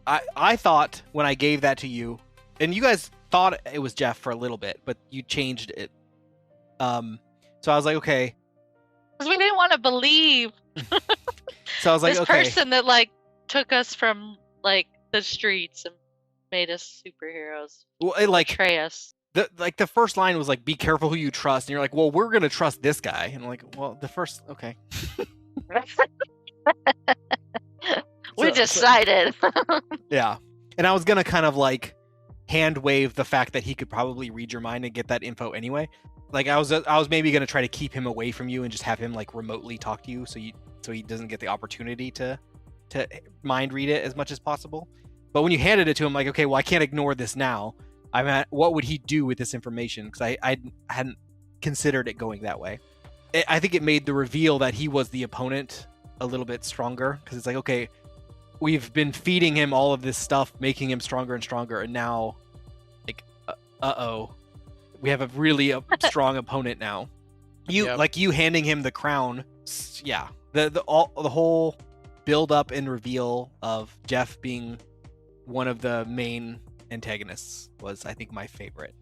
I thought when I gave that to you, and you guys thought it was Jeff for a little bit, but you changed it. So I was like, okay, Because we didn't want to believe So I was like, this okay. person that like took us from like the streets and made us superheroes. Well, it, like Betray us. the first line was like, "Be careful who you trust," and you're like, "Well, we're gonna trust this guy." And I'm like, "Well, the first, okay." We decided. Yeah, and I was gonna kind of like hand wave the fact that he could probably read your mind and get that info anyway. Like I was maybe gonna try to keep him away from you and just have him like remotely talk to you, so he doesn't get the opportunity to mind read it as much as possible. But when you handed it to him, like, okay, well, I can't ignore this now. I'm at, what would he do with this information? Because I hadn't considered it going that way. I think it made the reveal that he was the opponent a little bit stronger, because it's like, okay, we've been feeding him all of this stuff, making him stronger and stronger, and now, like, we have a really strong opponent now. Like you handing him the crown, yeah. The whole build up and reveal of Jeff being one of the main antagonists was, I think, my favorite.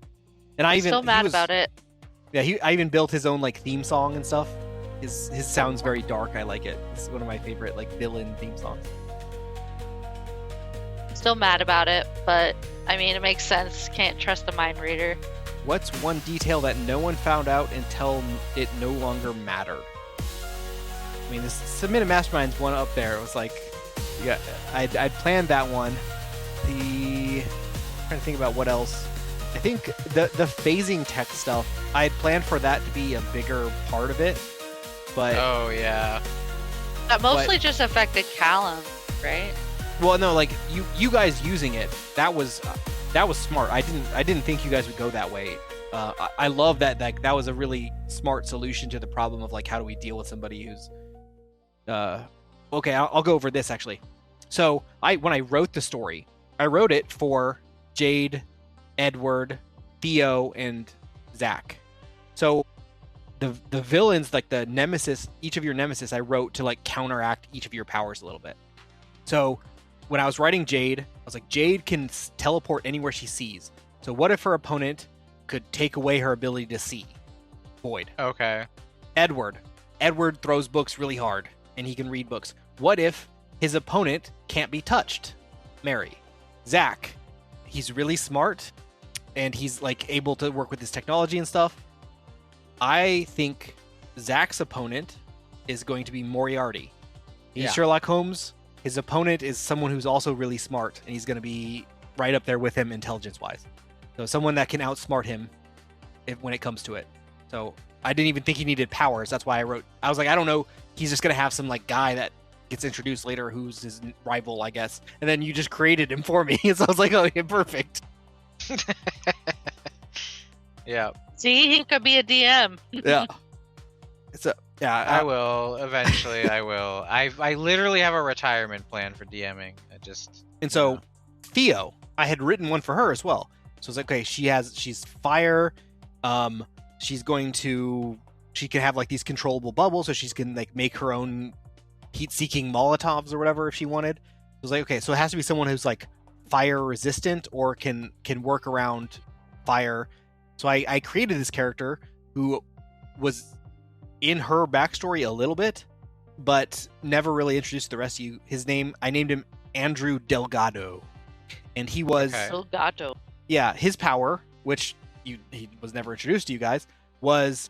And I'm still mad about it. Yeah, I even built his own like theme song and stuff. His sounds very dark. I like it. It's one of my favorite like villain theme songs. Still mad about it, but I mean, it makes sense. Can't trust the mind reader. What's one detail that no one found out until it no longer mattered? I mean, this Submitted Mastermind's one up there. It was like, yeah, I'd planned that one. I'm trying to think about what else. I think the phasing tech stuff, I had planned for that to be a bigger part of it, but Oh yeah. That mostly just affected Callum, right? well, no, like you guys using it, that was smart. I didn't think you guys would go that way. I love that that was a really smart solution to the problem of like, how do we deal with somebody who's okay, I'll go over this actually. So when I wrote the story, I wrote it for Jade, Edward, Theo, and Zach. So the villains, like the nemesis, each of your nemesis, I wrote to like counteract each of your powers a little bit. So when I was writing Jade, I was like, Jade can teleport anywhere she sees. So what if her opponent could take away her ability to see? Void. Okay. Edward throws books really hard, and he can read books. What if his opponent can't be touched? Mary. Zach, he's really smart, and he's like able to work with his technology and stuff. I think Zach's opponent is going to be Moriarty. He's Sherlock Holmes. His opponent is someone who's also really smart, and he's going to be right up there with him intelligence-wise. So someone that can outsmart him when it comes to it. So I didn't even think he needed powers. That's why I was like, I don't know. He's just going to have some like guy that gets introduced later who's his rival, I guess. And then you just created him for me. So I was like, oh, yeah, perfect. Yeah. See, he could be a DM. Yeah. I will eventually. I will. I literally have a retirement plan for DMing. So Theo, I had written one for her as well. So it's like, okay, she's fire. She can have like these controllable bubbles, so she can like make her own heat-seeking Molotovs or whatever if she wanted. I was like, okay, so it has to be someone who's like fire resistant or can work around fire. So I created this character who was in her backstory a little bit, but never really introduced the rest of you. I named him Andrew Delgado, and he was Delgado. Yeah, his power, which he was never introduced to you guys, was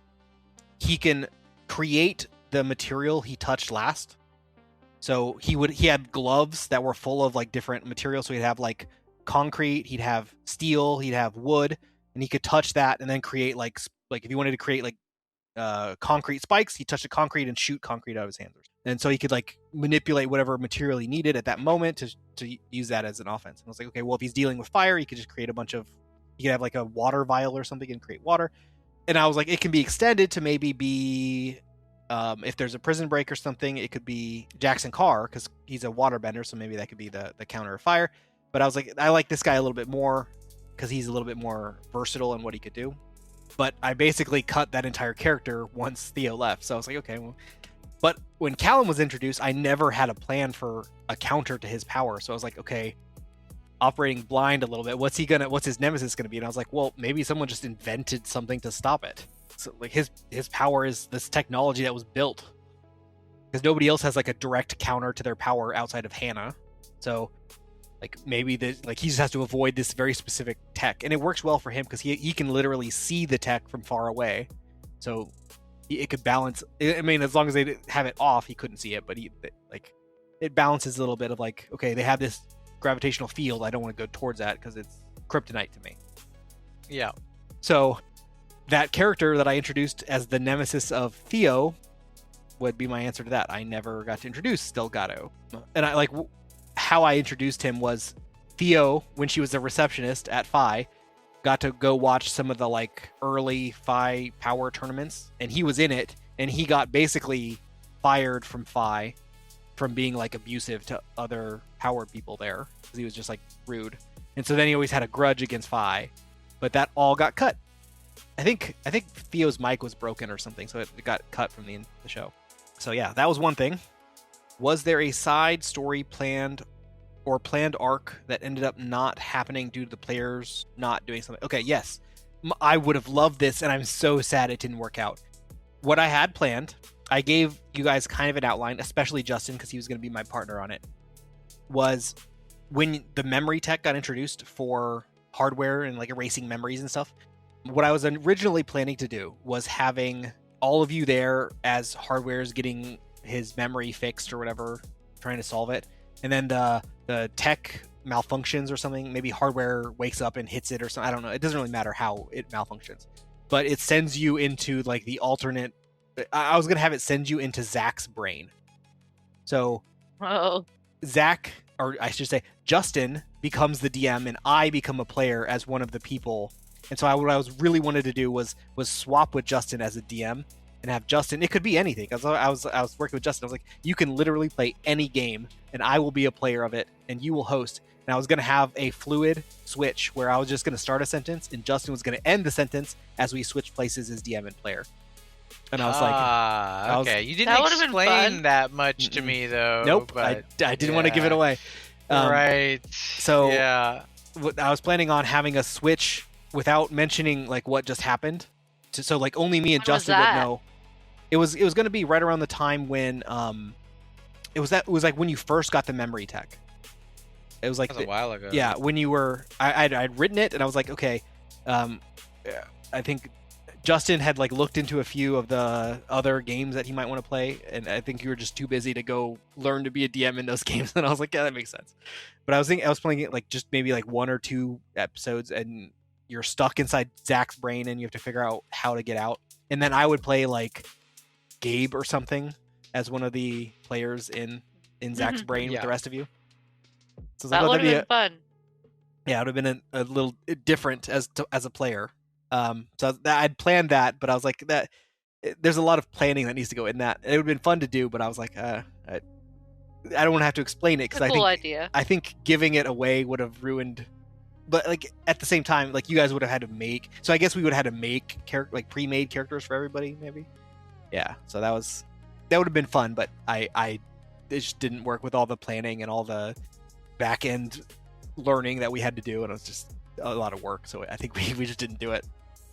he can create the material he touched last. So he had gloves that were full of like different materials. So he'd have like concrete, he'd have steel, he'd have wood, and he could touch that and then create like if you wanted to create like concrete spikes, he touched the concrete and shoot concrete out of his hands. And so he could like manipulate whatever material he needed at that moment to use that as an offense. And I was like, okay, well, if he's dealing with fire, he could just create he could have like a water vial or something and create water. And I was like, it can be extended to maybe be, if there's a prison break or something, it could be Jackson Carr, because he's a waterbender, so maybe that could be the counter of fire. But I was like, I like this guy a little bit more because he's a little bit more versatile in what he could do. But I basically cut that entire character once Theo left. So I was like, okay, well. But when Callum was introduced, I never had a plan for a counter to his power. So I was like, okay, operating blind a little bit. What's his nemesis gonna be? And I was like, well, maybe someone just invented something to stop it. So like his power is this technology that was built because nobody else has like a direct counter to their power outside of Hannah. So like maybe he just has to avoid this very specific tech, and it works well for him because he can literally see the tech from far away. So it could balance. I mean, as long as they have it off, he couldn't see it, but it balances a little bit of like, okay, they have this gravitational field. I don't want to go towards that because it's kryptonite to me. Yeah. So that character that I introduced as the nemesis of Theo would be my answer to that. I never got to introduce Delgado, and I like how I introduced him was Theo, when she was a receptionist at Phi, got to go watch some of the like early Phi power tournaments, and he was in it, and he got basically fired from Phi from being like abusive to other power people there because he was just like rude, and so then he always had a grudge against Phi, but that all got cut. I think Theo's mic was broken or something, so it got cut from the show. So yeah, that was one thing. Was there a side story planned arc that ended up not happening due to the players not doing something? Okay, yes. I would have loved this, and I'm so sad it didn't work out. What I had planned, I gave you guys kind of an outline, especially Justin, because he was going to be my partner on it, was when the memory tech got introduced for hardware and like erasing memories and stuff. What I was originally planning to do was having all of you there as Hardware is getting his memory fixed or whatever, trying to solve it, and then the tech malfunctions or something. Maybe Hardware wakes up and hits it or something. I don't know. It doesn't really matter how it malfunctions, but it sends you into like the alternate. I was gonna have it send you into Zach's brain. So Zach, or I should say Justin, becomes the DM and I become a player as one of the people. And so what I was really wanted to do was swap with Justin as a DM and have Justin. It could be anything. I was working with Justin. I was like, you can literally play any game, and I will be a player of it, and you will host. And I was going to have a fluid switch where I was just going to start a sentence, and Justin was going to end the sentence as we switch places as DM and player. And I was like, okay, you didn't explain that much to me though. Nope, but, I didn't want to give it away. Right. So yeah, I was planning on having a switch without mentioning like what just happened, so like only me and Justin would know. It was going to be right around the time when it was like when you first got the memory tech. It was like that was a while ago. Yeah, when you were I'd written it and I was like, okay, I think Justin had like looked into a few of the other games that he might want to play, and I think you were just too busy to go learn to be a DM in those games. And I was like, yeah, that makes sense. But I was playing it like just maybe like 1 or 2 episodes, and you're stuck inside Zach's brain, and you have to figure out how to get out. And then I would play like Gabe or something as one of the players in Zach's brain with the rest of you. So that would have been fun. Yeah, it would have been a little different as a player. So I'd planned that, but I was like, that there's a lot of planning that needs to go in that. It would have been fun to do, but I was like, I don't want to have to explain it because I think giving it away would have ruined. But like at the same time, like you guys would have had to make. So I guess we would have had to make pre-made characters for everybody, maybe. Yeah. So that would have been fun, but it just didn't work with all the planning and all the back end learning that we had to do, and it was just a lot of work. So I think we just didn't do it.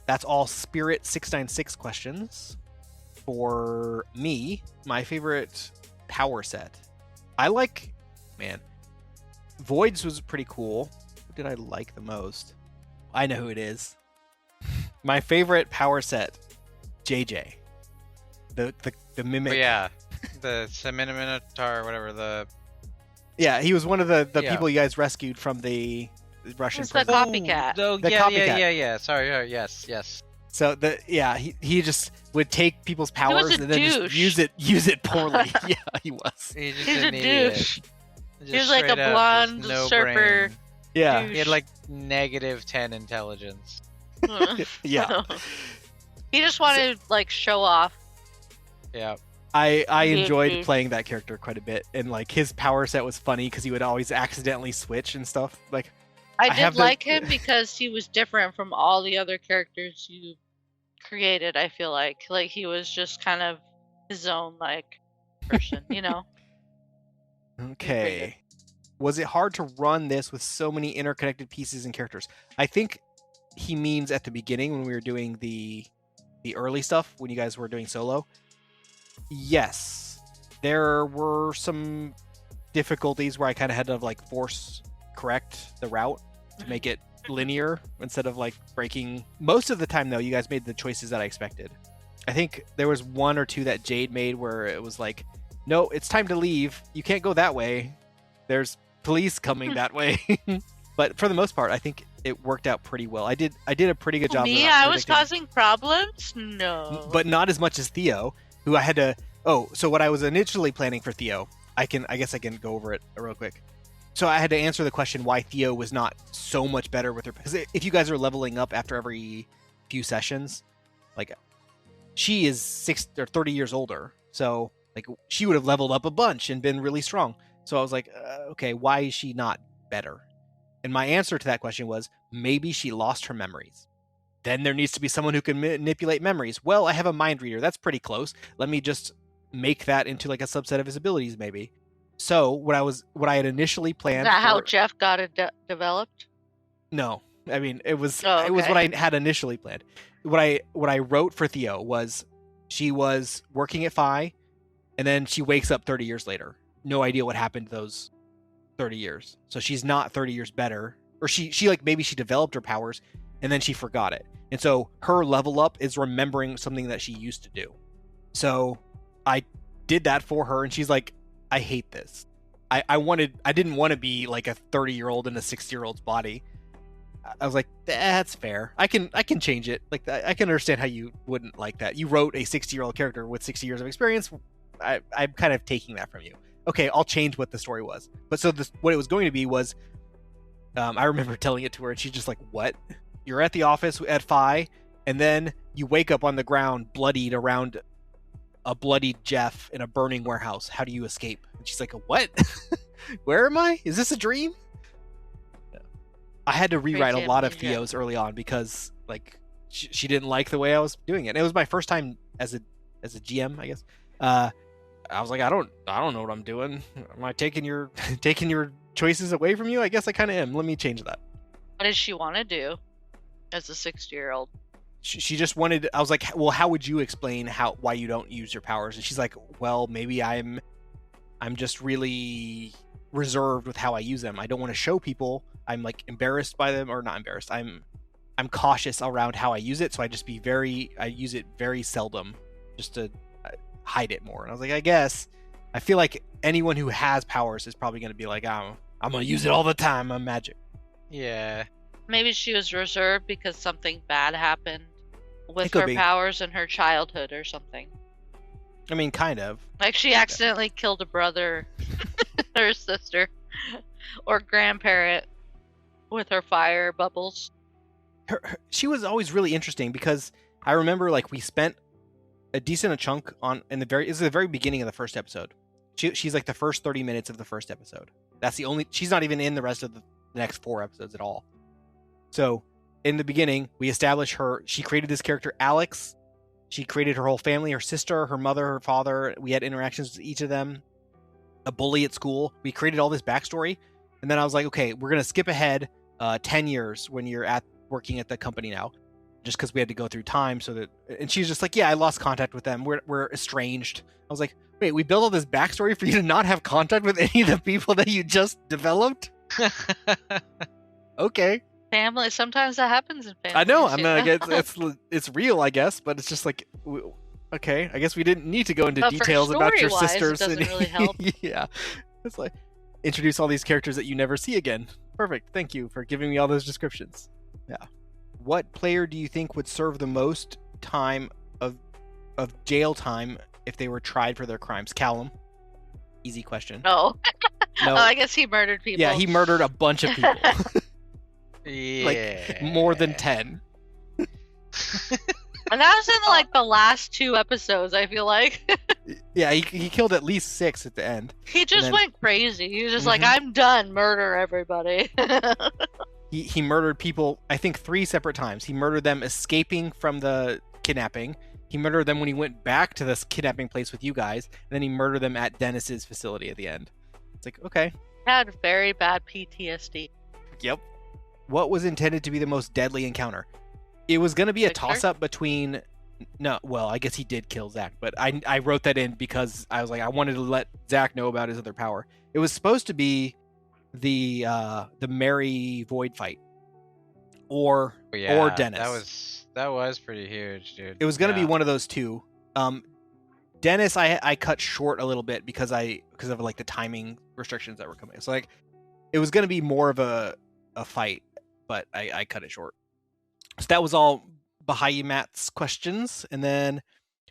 That's all Spirit 696 questions. For me, my favorite power set. Voids was pretty cool. Who did I like the most? I know who it is. My favorite power set, JJ. The mimic. Oh, yeah. The Seminotar or whatever. Yeah, he was one of the people you guys rescued from the Russian prison. The copycat. Copycat. Yeah. Sorry. Yes. So he just would take people's powers and then just use it poorly. Yeah, he was. He's a douche. He was like a blonde surfer. Brain. Yeah. Douche. He had like -10 intelligence. Yeah. He just wanted to like show off. Yeah. I enjoyed playing that character quite a bit, and like his power set was funny because he would always accidentally switch and stuff. Like I did like him because he was different from all the other characters you created. I feel like he was just kind of his own like person, you know. Okay. Was it hard to run this with so many interconnected pieces and characters? I think he means at the beginning when we were doing the the early stuff when you guys were doing solo, yes, there were some difficulties where I kind of had to like force correct the route to make it linear instead of like breaking. Most of the time though, you guys made the choices that I expected. I think there was one or two that Jade made where it was like, no, it's time to leave. You can't go that way. There's police coming that way. But for the most part, I think it worked out pretty well. I did a pretty good job. Me, I was causing problems? No. But not as much as Theo, who I had to... Oh, so what I was initially planning for Theo, I guess I can go over it real quick. So I had to answer the question why Theo was not so much better with her... Because if you guys are leveling up after every few sessions, like, she is 30 years older. So, like, she would have leveled up a bunch and been really strong. So I was like, okay, why is she not better? And my answer to that question was, maybe she lost her memories. Then there needs to be someone who can manipulate memories. Well, I have a mind reader. That's pretty close. Let me just make that into like a subset of his abilities, maybe. So what I had initially planned. Is that how Jeff got it developed? No, I mean it was okay. It was what I had initially planned. What I wrote for Theo was she was working at Phi, and then she wakes up 30 years later. No idea what happened to those 30 years. So she's not 30 years better, or she like maybe she developed her powers and then she forgot it. And so her level up is remembering something that she used to do. So I did that for her, and she's like, I hate this. I didn't want to be like a 30-year-old in a 60-year-old's body. I was like, that's fair. I can change it. Like, I can understand how you wouldn't like that. You wrote a 60-year-old character with 60 years of experience. I'm kind of taking that from you. Okay, I'll change what the story was. But so what it was going to be was, I remember telling it to her, and she's just like, what? You're at the office at Phi, and then you wake up on the ground bloodied around a bloodied Jeff in a burning warehouse. How do you escape? And she's like, what? Where am I? Is this a dream? I had to rewrite a lot of Theo's early on because like she didn't like the way I was doing it. It was my first time as a GM, I guess. I was like, I don't know what I'm doing. Am I taking your choices away from you? I guess I kind of am. Let me change that. What does she want to do as a 60-year-old? She just wanted. I was like, well, how would you explain why you don't use your powers? And she's like, well, maybe I'm just really reserved with how I use them. I don't want to show people. I'm like embarrassed by them, or not embarrassed. I'm cautious around how I use it, so I use it very seldom, just to hide it more. And I was like, I guess I feel like anyone who has powers is probably going to be like, I'm going to use it all the time. I'm magic. Yeah. Maybe she was reserved because something bad happened with her powers in her childhood or something. I mean, kind of. Like she accidentally killed a brother or a sister or grandparent with her fire bubbles. She was always really interesting because I remember like we spent a decent chunk this is the very beginning of the first episode. She's like the first 30 minutes of the first episode. That's the only. She's not even in the rest of the next 4 episodes at all. So in the beginning, we established her. She created this character, Alex. She created her whole family, her sister, her mother, her father. We had interactions with each of them. A bully at school. We created all this backstory. And then I was like, okay, we're going to skip ahead 10 years when you're working at the company now. Just because we had to go through time. And she's just like, yeah, I lost contact with them. We're estranged. I was like, wait, we built all this backstory for you to not have contact with any of the people that you just developed? Okay. Family, sometimes that happens in families. I know. I'm it's real, I guess, but it's just like, okay, I guess we didn't need to go into details about your sisters. It doesn't really help. Yeah, it's like introduce all these characters that you never see again. Perfect. Thank you for giving me all those descriptions. Yeah. What player do you think would serve the most time of jail time if they were tried for their crimes? Callum. Easy question. No. No. Oh, I guess he murdered people. Yeah, he murdered a bunch of people. Yeah. Like more than 10. And that was in like the last 2 episodes, I feel like. Yeah, he killed at least 6 at the end. He just went crazy. He was just like, I'm done, murder everybody. He murdered people, I think 3 separate times. He murdered them escaping from the kidnapping. He murdered them when he went back to this kidnapping place with you guys. And then he murdered them at Dennis's facility at the end. It's like, okay. Had very bad PTSD. Yep. What was intended to be the most deadly encounter? It was going to be a toss-up between No, well, I guess he did kill Zach, but I wrote that in because I was like, I wanted to let Zach know about his other power. It was supposed to be the Mary Void fight, or Dennis. That was pretty huge, dude. It was going to be one of those two. Dennis, I cut short a little bit because of like the timing restrictions that were coming. So like, it was going to be more of a fight, but I cut it short. So that was all Bahai Matt's questions. And then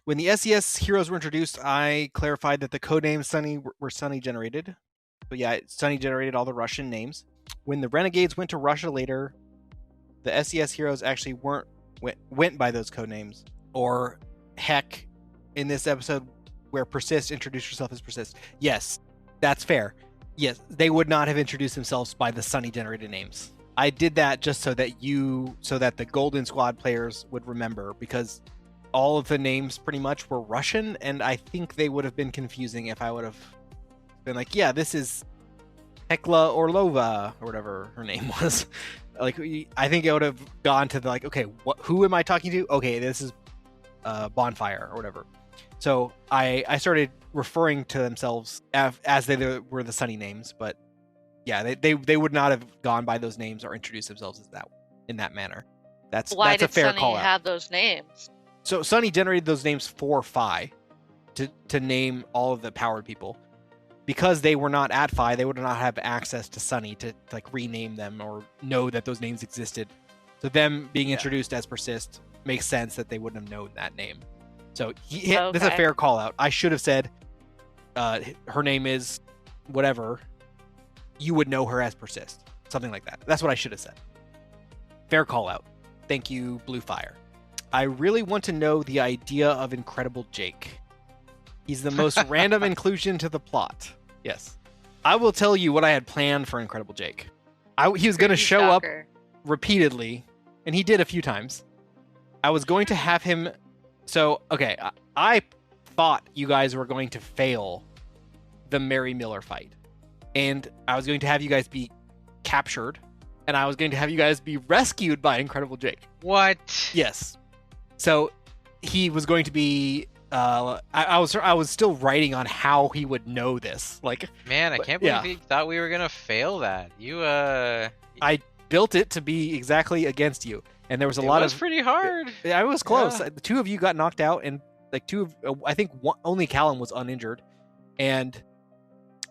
when the SES heroes were introduced, I clarified that the codenames Sunny were Sunny generated. But yeah, Sunny generated all the Russian names. When the Renegades went to Russia later, the SES heroes actually went by those codenames. Or heck, in this episode where Persist introduced herself as Persist. Yes, that's fair. Yes, they would not have introduced themselves by the Sunny generated names. I did that just so that the Golden Squad players would remember, because all of the names pretty much were Russian, and I think they would have been confusing if I would have been like, yeah, this is Hekla Orlova, or whatever her name was. Like, I think it would have gone to the, like, okay, who am I talking to? Okay, this is Bonfire, or whatever. So I started referring to themselves as they were the Sunny names, but yeah, they would not have gone by those names or introduced themselves as in that manner. That's a fair call out. Why did Sunny have those names? So Sunny generated those names for Phi to name all of the powered people. Because they were not at Phi, they would not have access to Sunny to like rename them or know that those names existed. So them being introduced as Persist makes sense that they wouldn't have known that name. So that's a fair call out. I should have said her name is whatever. You would know her as Persist. Something like that. That's what I should have said. Fair call out. Thank you, Blue Fire. I really want to know the idea of Incredible Jake. He's the most random inclusion to the plot. Yes. I will tell you what I had planned for Incredible Jake. He was going to show up repeatedly, and he did a few times. I was going to have him... So, okay, I thought you guys were going to fail the Mary Miller fight. And I was going to have you guys be captured, and I was going to have you guys be rescued by Incredible Jake. What? Yes. So he was going to be... I was still writing on how he would know this. Like, man, I can't believe you thought we were gonna fail that. I built it to be exactly against you, and there was a lot of... It was pretty hard. I was close. The two of you got knocked out, and like I think only Callum was uninjured, and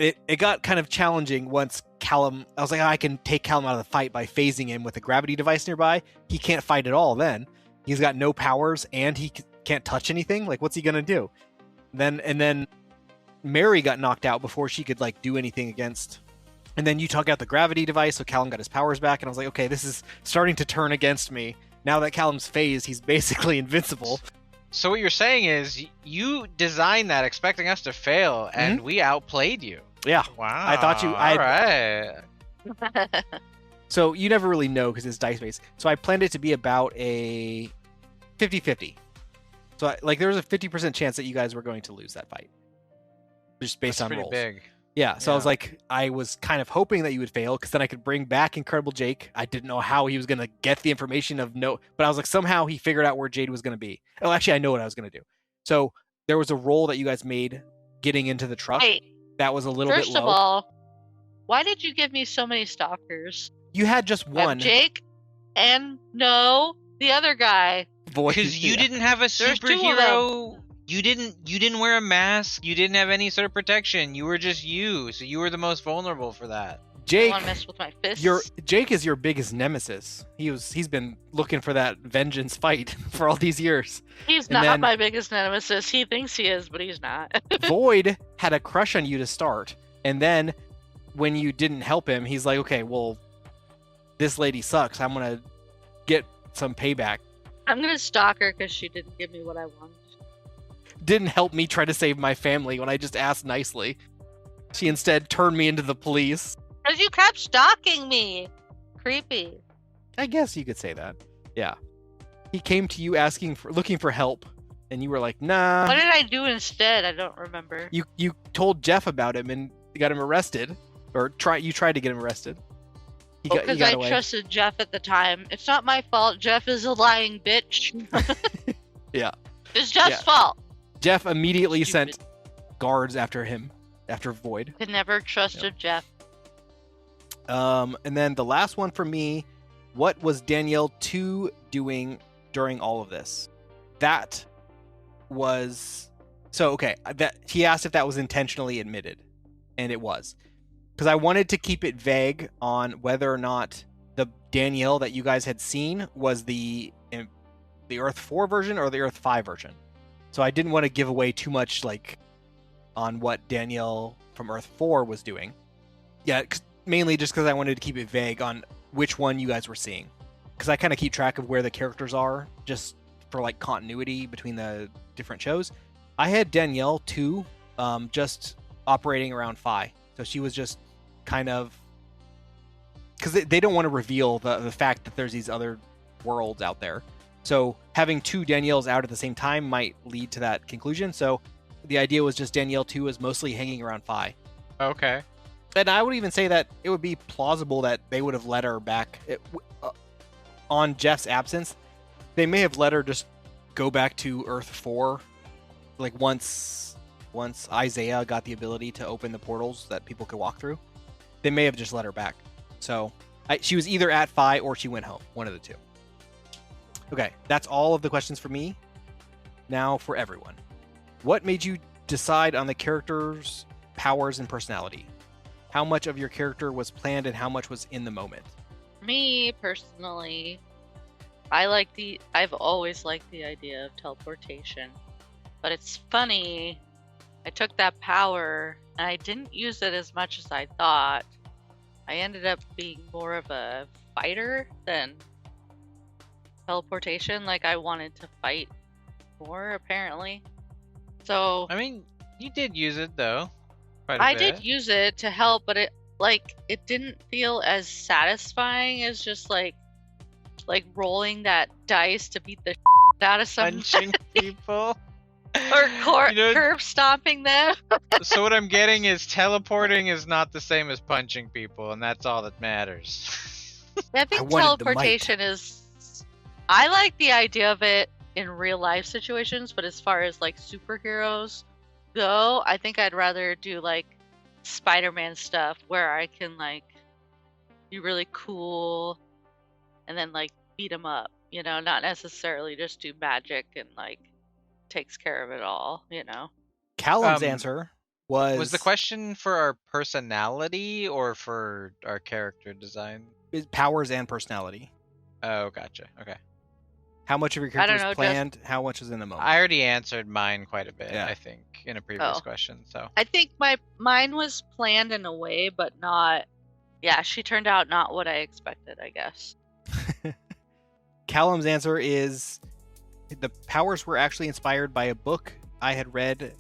it got kind of challenging once Callum... I was like, I can take Callum out of the fight by phasing him with a gravity device nearby. He can't fight at all then. He's got no powers, and he can't touch anything. Like, what's he gonna do? Then Mary got knocked out before she could like do anything against. And then you took out the gravity device, so Callum got his powers back, and I was like, okay, this is starting to turn against me. Now that Callum's phased, he's basically invincible. So what you're saying is you designed that expecting us to fail, and we outplayed you. Yeah. Wow. I thought you... All right. So you never really know because it's dice-based. So I planned it to be about a 50-50. So there was a 50% chance that you guys were going to lose that fight. Just based on rolls. Big. Yeah, so I was kind of hoping that you would fail, because then I could bring back Incredible Jake. I didn't know how he was going to get the information but I was like, somehow he figured out where Jade was going to be. Oh, actually, I know what I was going to do. So there was a roll that you guys made getting into the truck. Wait, that was a little bit low. First of all, why did you give me so many stalkers? You had just one. Jake and the other guy. Because you didn't have a superhero. You didn't wear a mask. You didn't have any sort of protection. You were just you. So you were the most vulnerable for that. Jake, I want to mess with my fists. Jake is your biggest nemesis. He's been looking for that vengeance fight for all these years. He's not my biggest nemesis. He thinks he is, but he's not. Void had a crush on you to start, and then when you didn't help him, he's like, okay, well, this lady sucks. I'm gonna get some payback. I'm gonna stalk her because she didn't give me what I wanted. Didn't help me try to save my family when I just asked nicely. She instead turned me into the police. Because you kept stalking me. Creepy. I guess you could say that. Yeah. He came to you looking for help, and you were like, nah. What did I do instead? I don't remember. You told Jeff about him and got him arrested. Or you tried to get him arrested. Because I trusted Jeff at the time. It's not my fault. Jeff is a lying bitch. Yeah. It's Jeff's Yeah. fault. Jeff immediately Stupid. sent guards after him, after Void. Could never trusted Jeff. And then the last one for me, what was Danielle 2 doing during all of this? That was that he asked if that was intentionally admitted, and it was. Because I wanted to keep it vague on whether or not the Danielle that you guys had seen was the Earth 4 version or the Earth 5 version. So I didn't want to give away too much on what Danielle from Earth 4 was doing. Yeah, mainly just because I wanted to keep it vague on which one you guys were seeing. Because I kind of keep track of where the characters are, just for continuity between the different shows. I had Danielle 2 just operating around Phi. So she was just kind of... Because they don't want to reveal the fact that there's these other worlds out there. So having 2 Danielles out at the same time might lead to that conclusion. So the idea was just Danielle 2 was mostly hanging around Phi. Okay. And I would even say that it would be plausible that they would have let her back on Jeff's absence. They may have let her just go back to Earth 4, once Isaiah got the ability to open the portals that people could walk through. They may have just let her back. So she was either at Phi or she went home. One of the two. Okay, that's all of the questions for me. Now for everyone. What made you decide on the characters' powers and personality? How much of your character was planned and how much was in the moment? Me personally, I've always liked the idea of teleportation. But it's funny, I took that power and I didn't use it as much as I thought. I ended up being more of a fighter than teleportation. I wanted to fight more, apparently. So I mean, you did use it though. Quite a I bit. did use it to help, but it didn't feel as satisfying as just rolling that dice to beat the out of someone Punching people. or You know- curb stomping them. So what I'm getting is teleporting is not the same as punching people, and that's all that matters. I think wanted the might. teleportation is. I like the idea of it in real life situations, but as far as superheroes go, I think I'd rather do Spider-Man stuff where I can be really cool and then beat them up. Not necessarily just do magic and takes care of it all. Callum's Um, answer was the question for our personality or for our character design? powers and personality. Oh, gotcha. Okay. How much of your I character don't was know, planned? How much was in the moment? I already answered mine quite a bit, Yeah. I think, in a previous Oh. question. So I think mine was planned in a way, but not. Yeah, she turned out not what I expected, I guess. Callum's answer is the powers were actually inspired by a book I had read,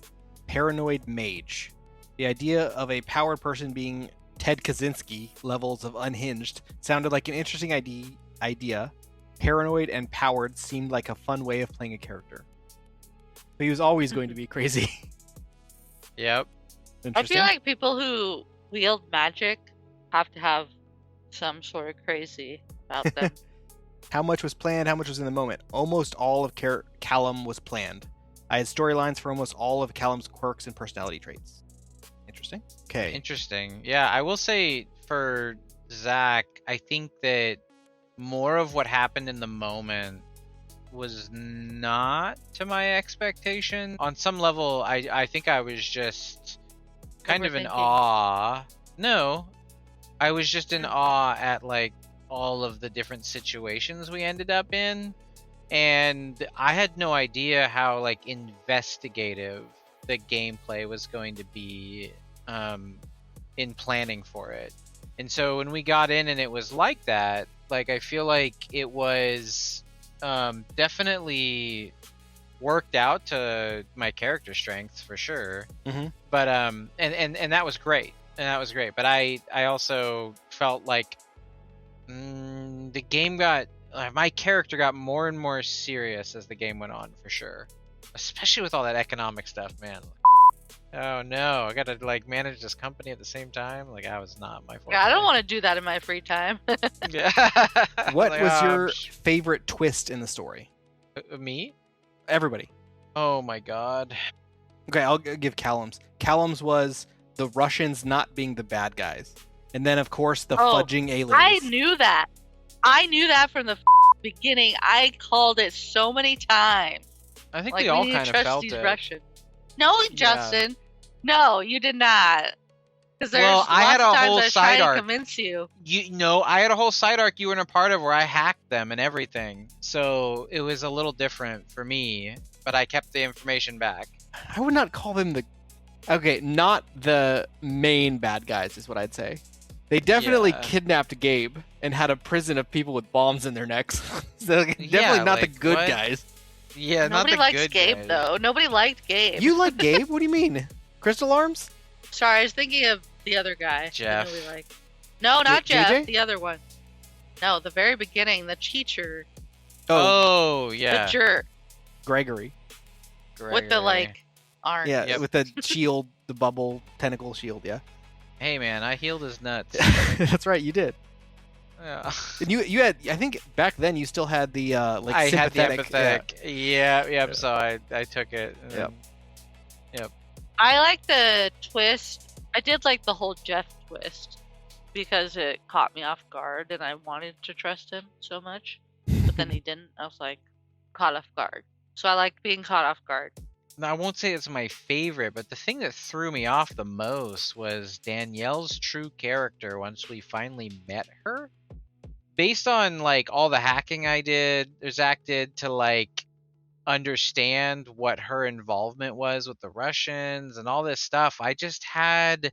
Paranoid Mage. The idea of a powered person being Ted Kaczynski levels of unhinged sounded like an interesting idea. Paranoid and powered seemed like a fun way of playing a character. So he was always going to be crazy. yep. I Interesting. feel like people who wield magic have to have some sort of crazy about them. How much was planned? How much was in the moment? Almost all of Callum was planned. I had storylines for almost all of Callum's quirks and personality traits. Interesting. Okay. Interesting. Yeah, I will say for Zach, I think that more of what happened in the moment was not to my expectation. On some level, I think I was just kind of in Overthinking. awe. No, I was just in awe at all of the different situations we ended up in, and I had no idea how investigative the gameplay was going to be in planning for it. And so when we got in and it was like that, I feel like it was definitely worked out to my character strengths for sure. Mhm. But and that was great. And that was great. But I also felt like the game got my character got more and more serious as the game went on, for sure. Especially with all that economic stuff, man. Oh no, I gotta manage this company at the same time. That was not my forte. Yeah, I don't want to do that in my free time. Yeah. What Like, was oh, your favorite twist in the story? me? Everybody. Oh my god. Okay, I'll give Callum's. Callum's was the Russians not being the bad guys. And then, of course, the fudging aliens. I knew that. I knew that from the beginning. I called it so many times. I think Like, we all need to kind of trust felt these it. Russians. No, Justin. No, you did not. Because there's Well, I had lots of a times whole I was side trying arc. to convince you. You know, I had a whole side arc you weren't a part of where I hacked them and everything. So it was a little different for me, but I kept the information back. I would not call them the... Okay, not the main bad guys is what I'd say. They definitely Yeah. kidnapped Gabe and had a prison of people with bombs in their necks. So definitely Yeah, not the like, good what? guys. Yeah, Nobody not the likes good Gabe, guys. though. Nobody liked Gabe. You like Gabe? What do you mean? Crystal Arms? Sorry, I was thinking of the other guy. Jeff. Nobody liked. No, not Jeff. JJ? The other one. No, the very beginning, the teacher, Oh, yeah. the jerk Gregory. with the Gregory. like arm. Yeah, Yep. with the shield, the bubble tentacle shield, yeah. Hey, man, I healed his nuts. That's right, you did. Yeah. And you had, I think back then you still had the like I had the sympathetic. empathetic. Yeah. So I took it. And Yep. then- I like the twist. I did like the whole Jeff twist because it caught me off guard and I wanted to trust him so much. But then he didn't. I was like, caught off guard. So I like being caught off guard. Now, I won't say it's my favorite, but the thing that threw me off the most was Danielle's true character once we finally met her. Based on like all the hacking I did, or Zach did to like understand what her involvement was with the Russians and all this stuff, I just had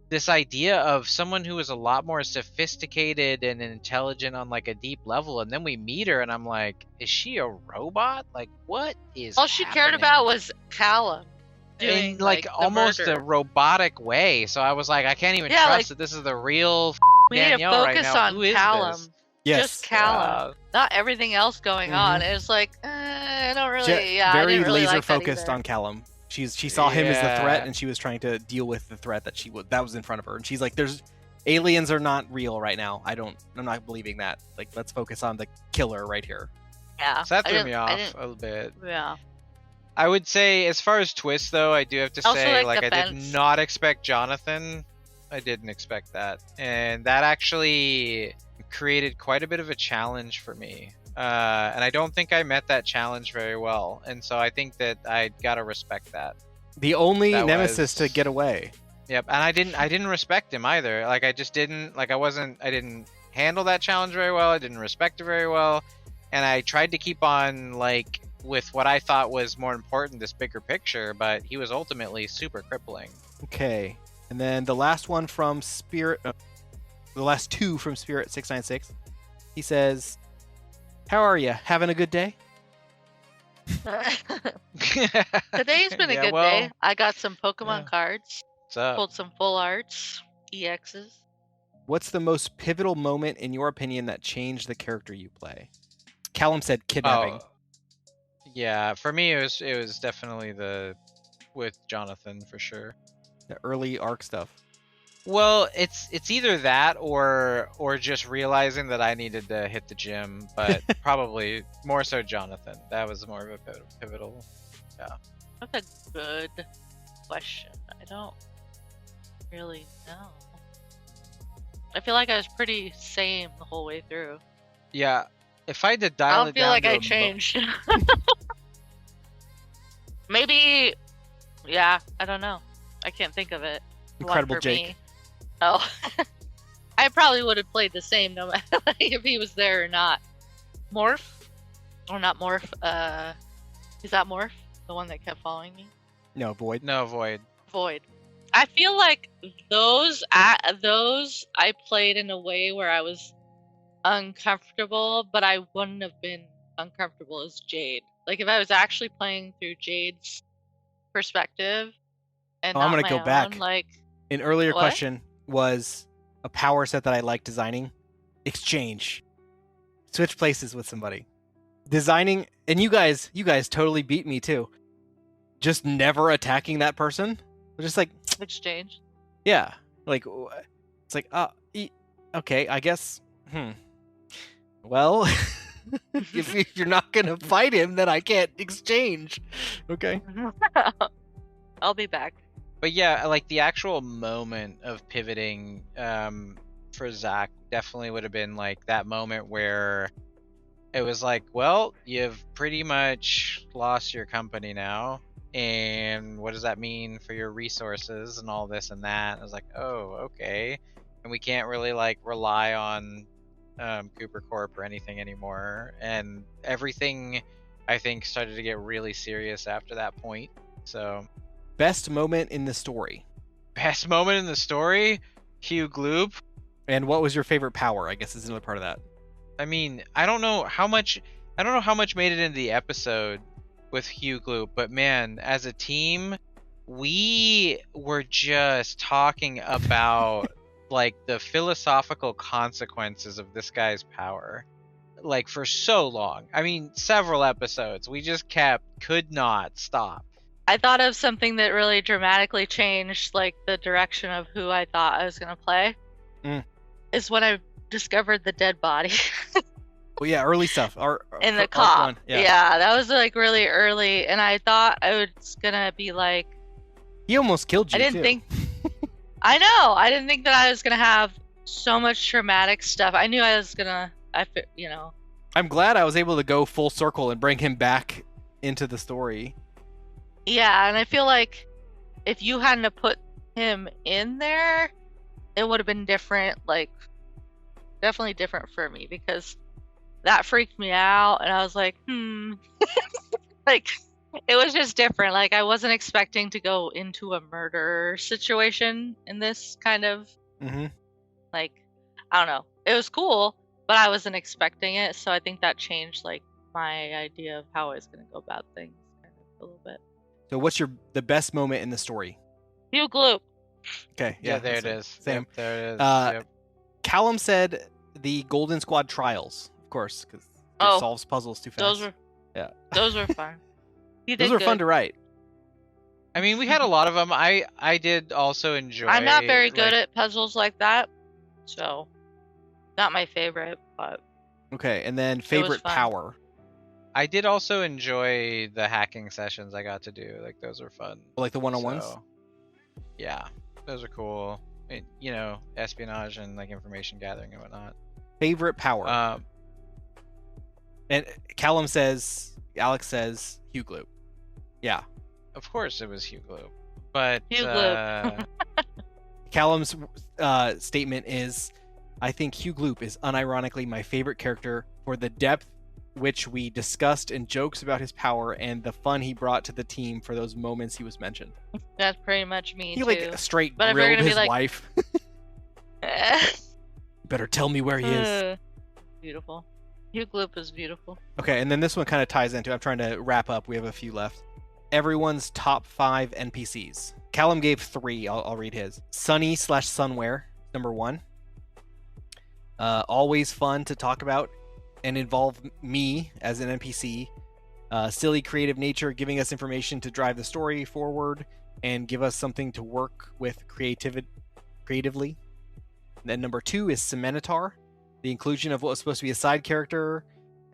this idea of someone who was a lot more sophisticated and intelligent on like a deep level, and then we meet her and I'm like, is she a robot? Like, what is All she cared happening? about was Callum. Doing, In like the almost murder. a robotic way. So I was like, I can't even Yeah, trust like, that this is the real We need to Danielle right focus now. on Who is Callum. this? Yes. Just Callum. Not everything else going on. It was like, I don't really, I very didn't really laser like that focused either. on Callum. She saw him as the Yeah. threat, and she was trying to deal with the threat that was in front of her. And she's like, "There's aliens are not real right now. I'm not believing that. Like, let's focus on the killer right here." Yeah. So that I threw didn't- me I off didn't- a little bit. Yeah. I would say, as far as twists, though, I do have to Also, say, like, I the did fence. not expect Jonathan. I didn't expect that. And that actually created quite a bit of a challenge for me. And I don't think I met that challenge very well. And so I think that I gotta respect that. The only That nemesis was- to get away. Yep, and I didn't respect him either. Like I just didn't like I didn't handle that challenge very well. I didn't respect it very well. And I tried to keep on like with what I thought was more important, this bigger picture, but he was ultimately super crippling. Okay, and then the last one from Spirit, the last two from Spirit 696. He says, "How are you? Having a good day?" Today's been a Yeah, good well, day. I got some Pokemon yeah. cards, What's up? pulled some full arts, EXs. What's the most pivotal moment in your opinion that changed the character you play? Callum said kidnapping. Oh, yeah, for me it was definitely with Jonathan for sure. The early arc stuff. Well, it's either that or just realizing that I needed to hit the gym, but probably more so Jonathan. That was more of a pivotal. That's a good question. I don't really know. I feel like I was pretty same the whole way through. Yeah, if I had to I dial don't it feel down like to I a changed. Maybe, yeah, I don't know. I can't think of it. One Incredible for Jake. me. Oh, I probably would have played the same no matter if he was there or not. Morph, or not Morph? Is that Morph, the one that kept following me? No, Void. No, Void. Void. I feel like those I played in a way where I was uncomfortable, but I wouldn't have been uncomfortable as Jade. Like if I was actually playing through Jade's perspective and Oh, I'm not gonna my go back. own, like An earlier What? question was a power set that I like designing. Exchange. Switch places with somebody. Designing, and you guys totally beat me too. Just never attacking that person. Just like, exchange. yeah, like it's like, okay, I guess. Well, If you're not gonna fight him, then I can't exchange. Okay. I'll be back. But yeah, like the actual moment of pivoting for Zach definitely would have been like that moment where it was like, well, you've pretty much lost your company now, and what does that mean for your resources and all this and that? I was like, oh, okay, and we can't really like rely on Cooper Corp or anything anymore, and everything I think started to get really serious after that point. So Best moment in the story. best moment in the story, Hugh Gloop. And what was your favorite power? I guess is another part of that. I mean, I don't know how much made it into the episode with Hugh Gloop, but man, as a team, we were just talking about like the philosophical consequences of this guy's power. Like for so long. I mean, several episodes. We just could not stop. I thought of something that really dramatically changed like the direction of who I thought I was gonna play. Is when I discovered the dead body. Well, yeah, early stuff. In the Arc cop. one, Yeah, that was like really early, and I thought I was gonna be like. He almost killed you. I didn't too. think. I know. I didn't think that I was gonna have so much traumatic stuff. I knew I was gonna. I'm glad I was able to go full circle and bring him back into the story. Yeah, and I feel like if you hadn't have put him in there, it would have been different. Like, definitely different for me because that freaked me out, and I was like, like, it was just different. Like, I wasn't expecting to go into a murder situation in this kind of, like, I don't know. It was cool, but I wasn't expecting it, so I think that changed, like, my idea of how I was going to go about things kind of a little bit. So what's the best moment in the story? Hugh Gloop. Okay, Yeah, there it that's is. Same. Yep, there it is. Yep. Callum said the Golden Squad trials, of course, because it solves puzzles too fast. Those were fun. Those were fun to write. I mean, we had a lot of them. I did also enjoy. I'm not very good at puzzles like that, so not my favorite, but okay. And then favorite fun. power. I did also enjoy the hacking sessions I got to do. Like those were fun. Like the one-on-ones. So, yeah, those are cool. You know, espionage and like information gathering and whatnot. Favorite power. And Alex says Hugh Gloop. Yeah. Of course it was Hugh Gloop. But Hugh Gloop. Callum's statement is, I think Hugh Gloop is unironically my favorite character for the depth which we discussed and jokes about his power and the fun he brought to the team for those moments he was mentioned. That's pretty much me he too. Like straight but grilled his like... wife. Better tell me where he is. Beautiful. Hugh Gloop is beautiful. Okay, and then this one kind of ties into, I'm trying to wrap up. We have a few left. Everyone's top 5 NPCs. Callum gave 3. I'll read his. Sunny/Sunware, number 1. Always fun to talk about and involve me as an NPC. Silly creative nature, giving us information to drive the story forward and give us something to work with creatively. And then number 2 is Semenitar, the inclusion of what was supposed to be a side character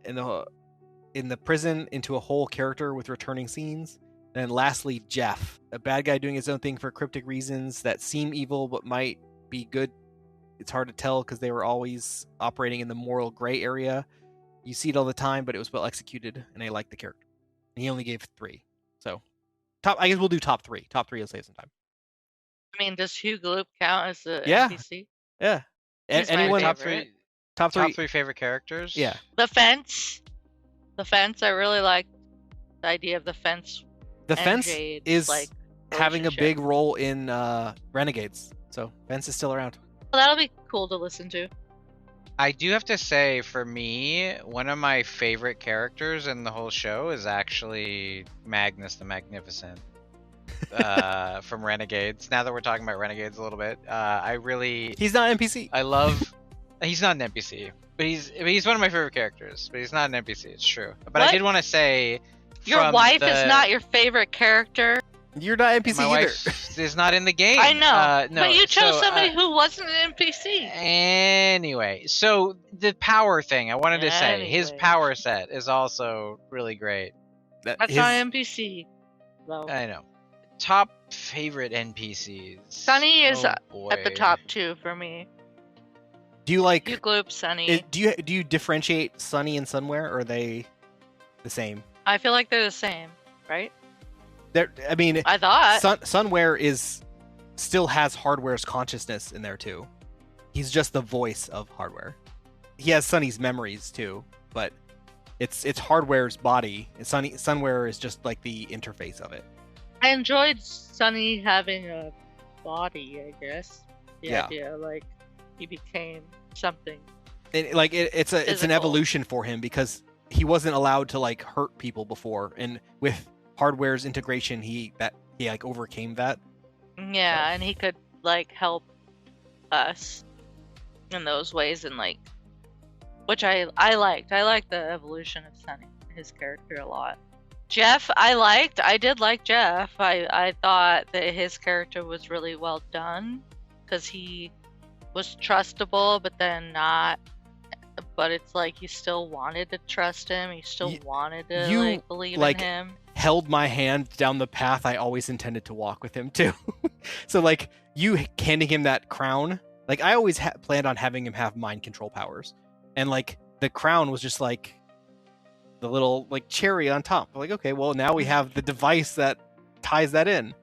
in the prison into a whole character with returning scenes. And then lastly, Jeff, a bad guy doing his own thing for cryptic reasons that seem evil but might be good. It's hard to tell because they were always operating in the moral gray area. You see it all the time, but it was well executed, and I like the character. And he only gave 3. So, I guess we'll do top 3. Top 3 will save some time. I mean, does Hugh Gloop count as the NPC? Yeah. Anyone top 3 favorite characters? Yeah. The fence. I really like the idea of the fence. The fence Jade, is like, having a big role in Renegades. So, fence is still around. Well, that'll be cool to listen to. I do have to say, for me, one of my favorite characters in the whole show is actually Magnus the Magnificent from Renegades. Now that we're talking about Renegades a little bit, He's not an NPC. He's not an NPC, but he's one of my favorite characters. But he's not an NPC. It's true. But What? I did want to say, Your wife is not your favorite character. You're not NPC My either. wife is not in the game. I know, No, but you chose so, somebody who wasn't an NPC. Anyway, so the power thing, I wanted to say, his Anyways. power set is also really great. That's not an NPC, though. I know. Top favorite NPCs. Sunny is Oh, at the boy. top 2 for me. Do you like? You gloop Sunny. Do you differentiate Sunny and Sunware, or are they the same? I feel like they're the same, right? I mean, I thought. Sunware still has Hardware's consciousness in there too. He's just the voice of Hardware. He has Sunny's memories too, but it's Hardware's body. Sunware is just like the interface of it. I enjoyed Sunny having a body, I guess. The Yeah. idea, like, he became something. And, like it's an Physical. evolution for him because he wasn't allowed to like hurt people before, and with Hardware's integration, he like overcame that. Yeah, and he could, like, help us in those ways, and, like, which I liked. I liked the evolution of Sunny, his character, a lot. Jeff, I did like Jeff. I thought that his character was really well done because he was trustable, but then not. But it's like you still wanted to trust him. You still wanted to like believe in him. Held my hand down the path I always intended to walk with him too. So like you handing him that crown, like I always planned on having him have mind control powers, and like the crown was just like the little like cherry on top. Like, okay, well now we have the device that ties that in. I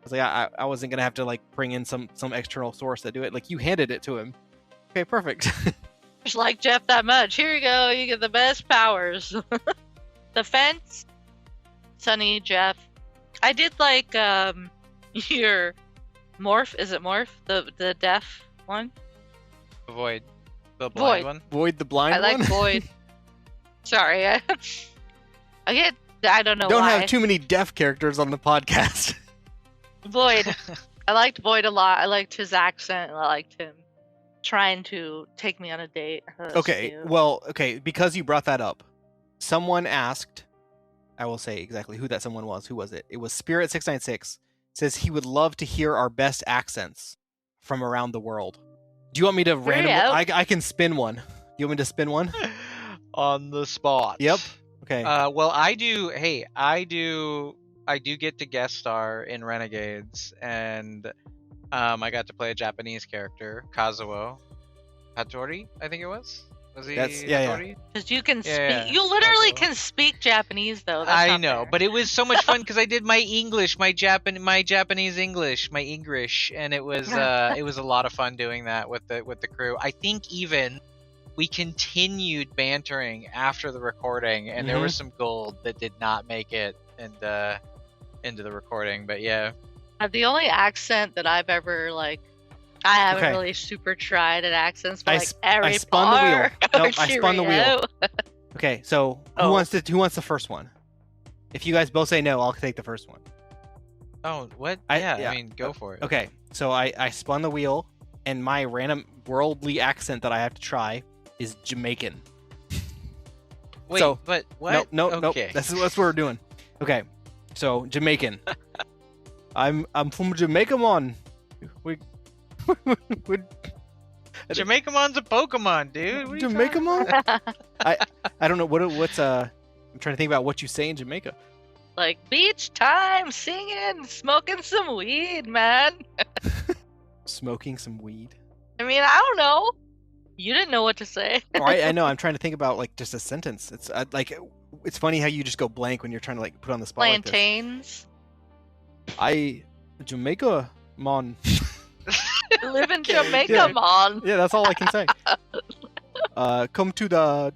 was like, I wasn't gonna have to like bring in some external source to do it. Like you handed it to him. Okay, perfect. Just like Jeff that much. Here you go. You get the best powers. The fence, Sunny, Jeff. I did like your Morph. Is it Morph? The deaf one. Void. The blind Void. one. Void the blind I like one. Void. Sorry, I don't know Don't why. have too many deaf characters on the podcast. Void. I liked Void a lot. I liked his accent. I liked him trying to take me on a date. That was Okay, cute. well, okay, because you brought that up, someone asked, I will say exactly who that someone was. Who was it? It was Spirit696. Says he would love to hear our best accents from around the world. Do you want me to randomly? I can spin one. You want me to spin one? On the spot. Yep. Okay. Well, I do get to guest star in Renegades, and I got to play a Japanese character, Kazuo Hattori, I think it was. Was he? Hattori? Because you can speak. Yeah, You literally Kazuo. can speak Japanese, though. That's I not know, fair. but it was so much fun because I did my English, my Japanese English, my English, and it was a lot of fun doing that with the crew. I think even we continued bantering after the recording, and there was some gold that did not make it into the recording. But yeah, The only accent that I've ever I haven't Okay. really super tried at accents, but I spun the wheel. Nope, I spun the wheel. Okay, so who wants the first one? If you guys both say no, I'll take the first one. Oh, what? Yeah. I mean, go for it. Okay, so I spun the wheel, and my random worldly accent that I have to try is Jamaican. Wait, So- but what? Nope. Okay. That's what we're doing. Okay, so Jamaican. I'm from Jamaica, man. We Jamaicamon's a Pokemon, dude. What are you Jamaica, talking man. I don't know what's I'm trying to think about what you say in Jamaica. Like beach time, singing, smoking some weed, man. Smoking some weed. I mean, I don't know. You didn't know what to say. I know. I'm trying to think about like just a sentence. It's it's funny how you just go blank when you're trying to like put on the spot. Plantains. Jamaica, man. Live in Jamaica, Yeah. man. Yeah, that's all I can say. Come to the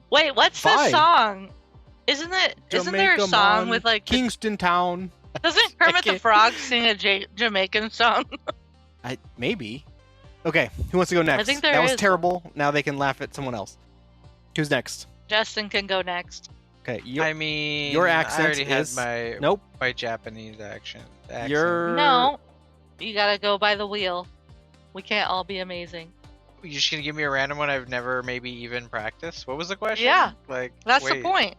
Wait, what's Fine. the song? Isn't there a Jamaica, song man, with like Kingston Town. doesn't Kermit the Frog sing a Jamaican song? Maybe. Okay, who wants to go next? think there that was is. terrible. Now they can laugh at someone else. Who's next? Justin can go next. Okay, I mean, your accent I already is- had nope. my Japanese accent. Your No, you gotta go by the wheel. We can't all be amazing. You're just gonna give me a random one I've never maybe even practiced? What was the question? Yeah. Like, That's wait, the point.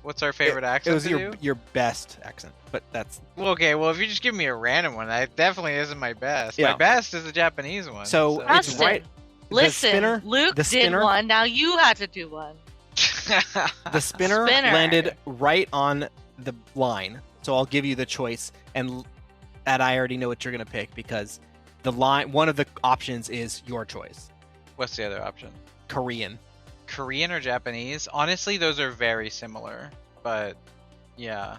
What's our favorite accent? It was to do? your best accent, but that's Well, okay. Well, if you just give me a random one, that definitely isn't my best. Yeah. My best is the Japanese one. so it's Justin, right. Listen, spinner- Luke the did spinner- one. Now you had to do one. The spinner Spinner. landed right on the line, so I'll give you the choice, and I already know what you're gonna pick because the line. One of the options is your choice. What's the other option? Korean. Korean or Japanese? Honestly, those are very similar. But yeah,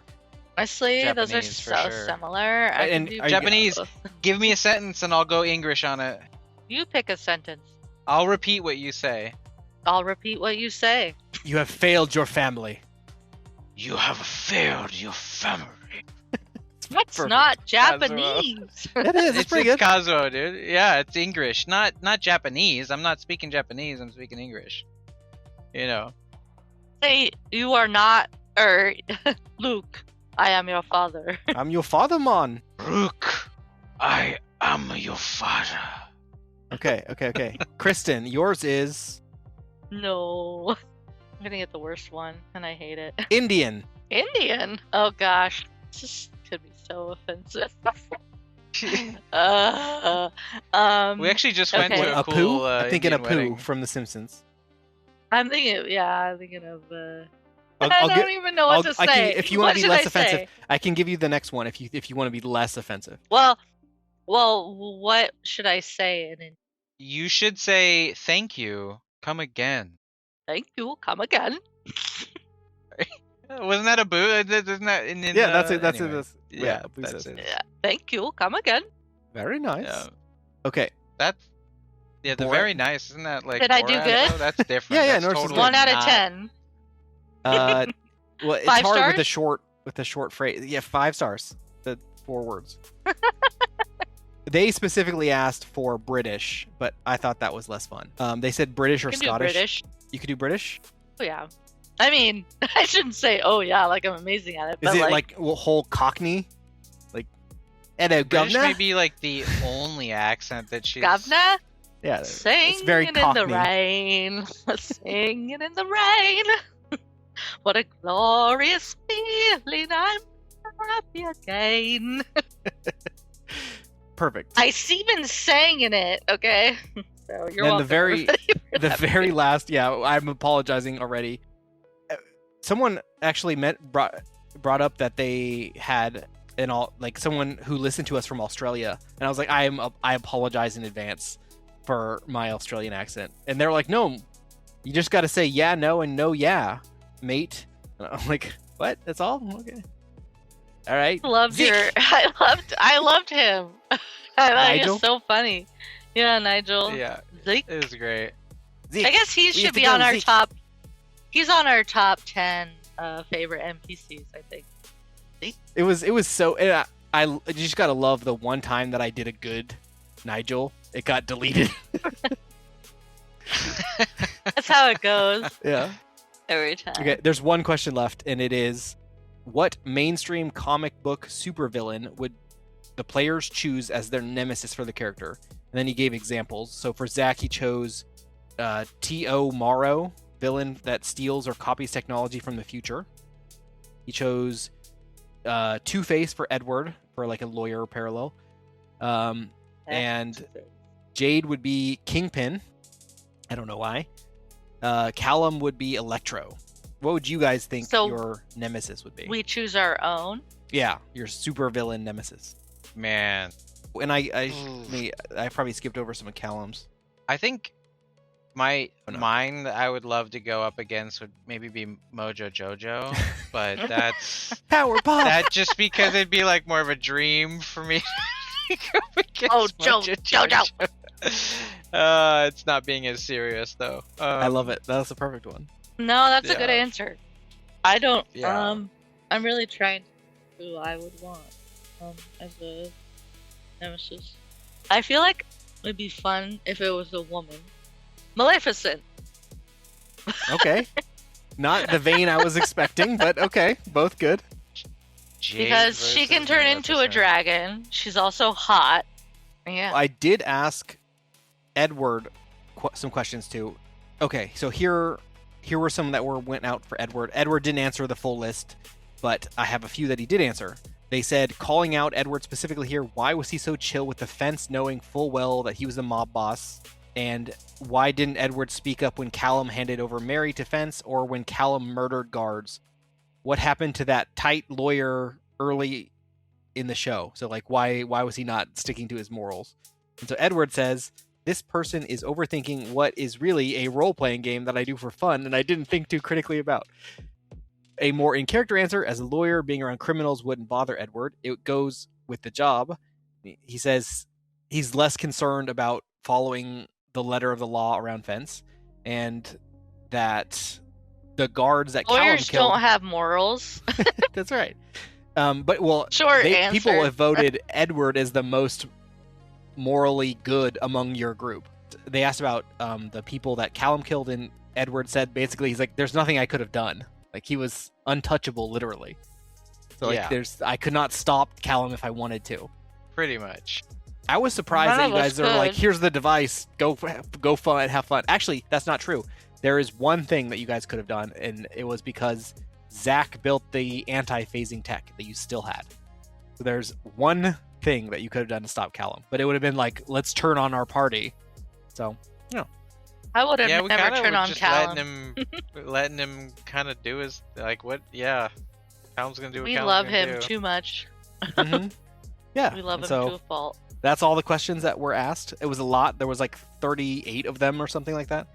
Honestly, those are Japanese for so sure. similar. I And can do are you- Japanese. both. Give me a sentence and I'll go English on it. You pick a sentence. I'll repeat what you say. I'll repeat what you say. You have failed your family. You have failed your family. That's Perfect. not Japanese. It is. It's pretty good. Kazuo, dude. Yeah, it's English, not Japanese. I'm not speaking Japanese. I'm speaking English. You know. Say you are not, Luke. I am your father. I'm your father, man. Rook, I am your father. Okay. Kristen, yours is No, I'm gonna get the worst one, and I hate it. Indian. Indian. Oh gosh, this could be so offensive. We actually just went Okay. to a Apu? cool I'm thinking Indian Apu wedding. from The Simpsons. I'm thinking of. I'll I don't get- even know what to I say. can, if you want What to be should less I offensive, say? I can give you the next one if you want to be less offensive. Well, what should I say? And You should say thank you. Come again. thank you. Come again. Wasn't that a boo? Isn't that in? Yeah, that's it. That's anyway. it. That's, Yeah, Apu that's says. it. Yeah. Thank you. Come again. Very nice. Yeah, Okay. that's the Borat? very nice. Isn't that like? Did I do Borat, good? though? That's different. Yeah, That's Norse is totally good. 1 out of not- 10. Well, it's 5 hard stars? with the short phrase. Yeah, 5 stars. The 4 words. They specifically asked for British, but I thought that was less fun. They said British or You can do Scottish. British. You could do British. Oh yeah. I mean, I shouldn't say oh yeah like I'm amazing at it. Is But it like whole Cockney? Like, hello, British governor. may be like the only accent that she's. governor? Yeah, Singing it's very in Cockney. the rain, singing in the rain. What a glorious feeling! I'm happy again. Perfect. I even sang in it. Okay, so you're Then welcome. the very everybody, for the that. very last. Yeah, I'm apologizing already. Someone actually brought up that they had someone who listened to us from Australia, and I was like, I apologize in advance for my Australian accent, and they're like, no, you just got to say yeah, no, and no, yeah, mate. And I'm like, what? That's all? Okay. All right. Zeke. I loved him. I thought he Nigel? was so funny. Yeah, Nigel. Yeah, Zeke. it was great. Zeke. I guess he We have should to be go, on our Zeke. top. He's on our top 10 favorite NPCs, I think. It was so. I you just gotta love the one time that I did a good Nigel. It got deleted. That's how it goes Yeah. every time. Okay, there's one question left, and it is, what mainstream comic book supervillain would the players choose as their nemesis for the character? And then he gave examples. So for Zach, he chose T.O. Morrow, villain that steals or copies technology from the future. He chose Two-Face for Edward, for like a lawyer parallel. And Jade would be Kingpin. I don't know why. Callum would be Electro. What would you guys think So, your nemesis would be? we choose our own. Yeah, your super villain nemesis. Man, And I Oof. probably skipped over some of Callum's. I think my Oh, no. mine that I would love to go up against would maybe be Mojo Jojo, but that's Power Pop. that just because it'd be like more of a dream for me to go up against Oh, Mojo it's not being as serious though. I love it. That's the perfect one. No, that's a good Yeah. answer. I don't. Yeah. I'm really trying to who I would want as a nemesis. I feel like it'd be fun if it was a woman. Maleficent. Okay. Not the vein I was expecting, but okay. Both good. Jade Because she versus can turn into a Maleficent. dragon. She's also hot. Yeah. I did ask Edward some questions too. Okay, so here here were some that went out for Edward. Edward didn't answer the full list, but I have a few that he did answer. They said, calling out Edward specifically here, why was he so chill with the fence, knowing full well that he was the mob boss? And why didn't Edward speak up when Callum handed over Mary to Fence, or when Callum murdered guards? What happened to that tight lawyer early in the show? So, like, why was he not sticking to his morals? And so Edward says, this person is overthinking what is really a role-playing game that I do for fun, and I didn't think too critically about. A more in-character answer, as a lawyer, being around criminals wouldn't bother Edward. It goes with the job. He says he's less concerned about following the letter of the law around Fence, and that the guards that Callum Lawyers killed... don't have morals. That's right. But, well, Short answer. People have voted Edward as the most morally good among your group. They asked about the people that Callum killed, and Edward said basically, he's like, there's nothing I could have done. Like, he was untouchable, literally. So, like, Yeah. I could not stop Callum if I wanted to. Pretty much. I was surprised None that of you us guys are like, could. here's the device, go fun, have fun. Actually, that's not true. There is one thing that you guys could have done, and it was because Zach built the anti-phasing tech that you still had. So there's one thing that you could have done to stop Callum, but it would have been like, let's turn on our party. So, I would have Yeah, we never kind of turned were on just Callum. letting him kind of do his, like, what? Yeah. Callum's going to do what We Callum's love gonna him do. too much. mhm. Yeah. We love and him so to a fault. that's all the questions that were asked. It was a lot. There was like 38 of them or something like that.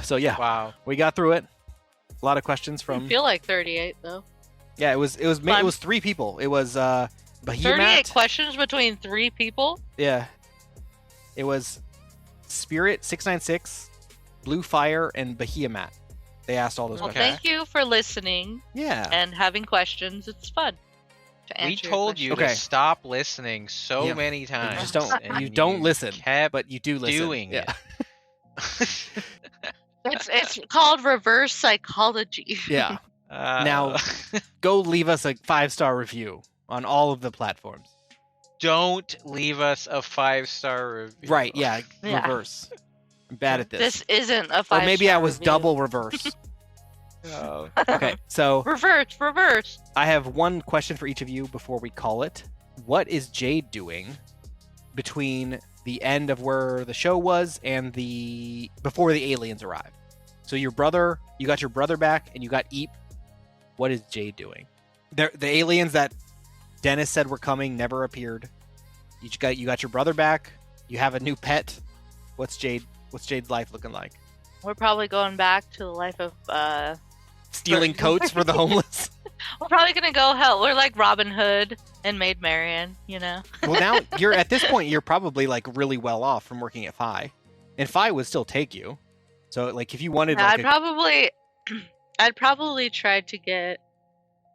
So yeah, Wow. we got through it. A lot of questions I from. feel like 38 though. Yeah, it was Fun. 3 people. It was 38 Behemoth. questions between 3 people? Yeah. It was Spirit 696, Blue Fire, and Behemoth. They asked all those Well, questions. thank you for listening Yeah. and having questions. It's fun to We answer your told you Okay. to stop listening so Yeah. many You times. just don't. and You don't listen, Kept but you do listen. doing yeah. it. It's called reverse psychology. Yeah. Uh, Now- Go leave us a 5-star review on all of the platforms. don't leave us a 5-star review. Right. Yeah. Yeah. Reverse. I'm bad at this. This isn't a Or 5-star maybe I was review. double reverse. Oh. Okay. So Reverse. I have one question for each of you before we call it. What is Jade doing between the end of where the show was and before the aliens arrive? So you got your brother back, and you got Eep. What is Jade doing? The aliens that Dennis said were coming never appeared. You got your brother back. You have a new pet. What's Jade's life looking like? We're probably going back to the life of Stealing coats for the homeless. we're probably gonna go help. We're like Robin Hood and Maid Marian, you know. Well, now at this point you're probably like really well off from working at Phi, and Phi would still take you. So like if you wanted Yeah, like I'd probably try to get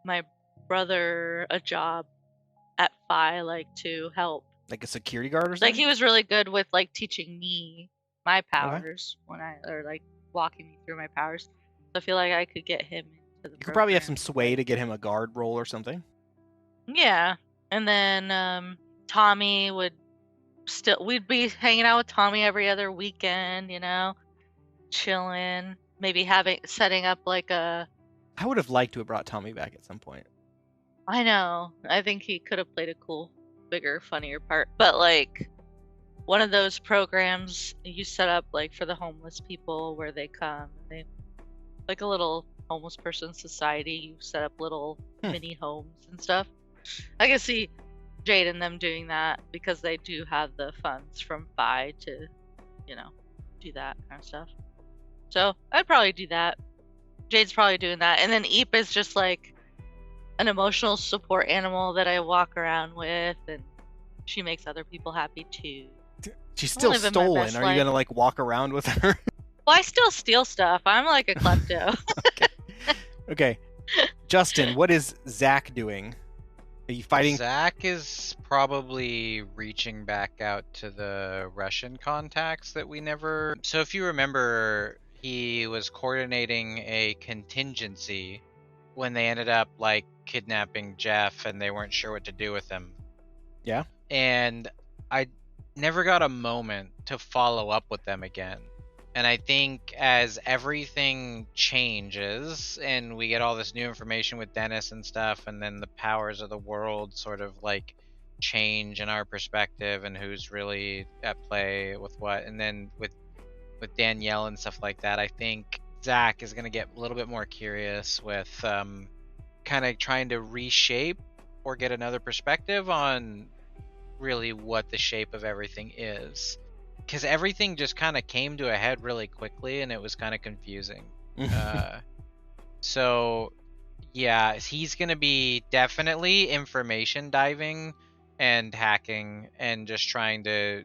my brother a job at Phi, like to help. like a security guard or Like something. he was really good with like teaching me my powers or like walking me through my powers. So I feel like I could get him into the You could probably have program. some sway to get him a guard role or something. Yeah. And then Tommy we'd be hanging out with Tommy every other weekend, you know, chilling, maybe setting up like I would have liked to have brought Tommy back at some point. I know. I think he could have played a cool, bigger, funnier part. But like one of those programs you set up like for the homeless people where they come and they like a little homeless person society, you set up little mini homes and stuff. I can see Jade and them doing that because they do have the funds from Phi to, you know, do that kind of stuff. So I'd probably do that. Jade's probably doing that. And then Eep is just like an emotional support animal that I walk around with, and she makes other people happy too. She's still living my stolen. best Are you life. gonna like walk around with her? Well, I still steal stuff. I'm like a klepto. Okay. Justin, what is Zach doing? Are you fighting? Zach is probably reaching back out to the Russian contacts that we never. So if you remember, he was coordinating a contingency when they ended up like kidnapping Jeff and they weren't sure what to do with him. Yeah. And I never got a moment to follow up with them again. And I think as everything changes and we get all this new information with Dennis and stuff, and then the powers of the world sort of like change in our perspective and who's really at play with what, and then with Danielle and stuff like that, I think Zach is going to get a little bit more curious with kind of trying to reshape or get another perspective on really what the shape of everything is. Because everything just kind of came to a head really quickly and it was kind of confusing. So, yeah, he's going to be definitely information diving and hacking and just trying to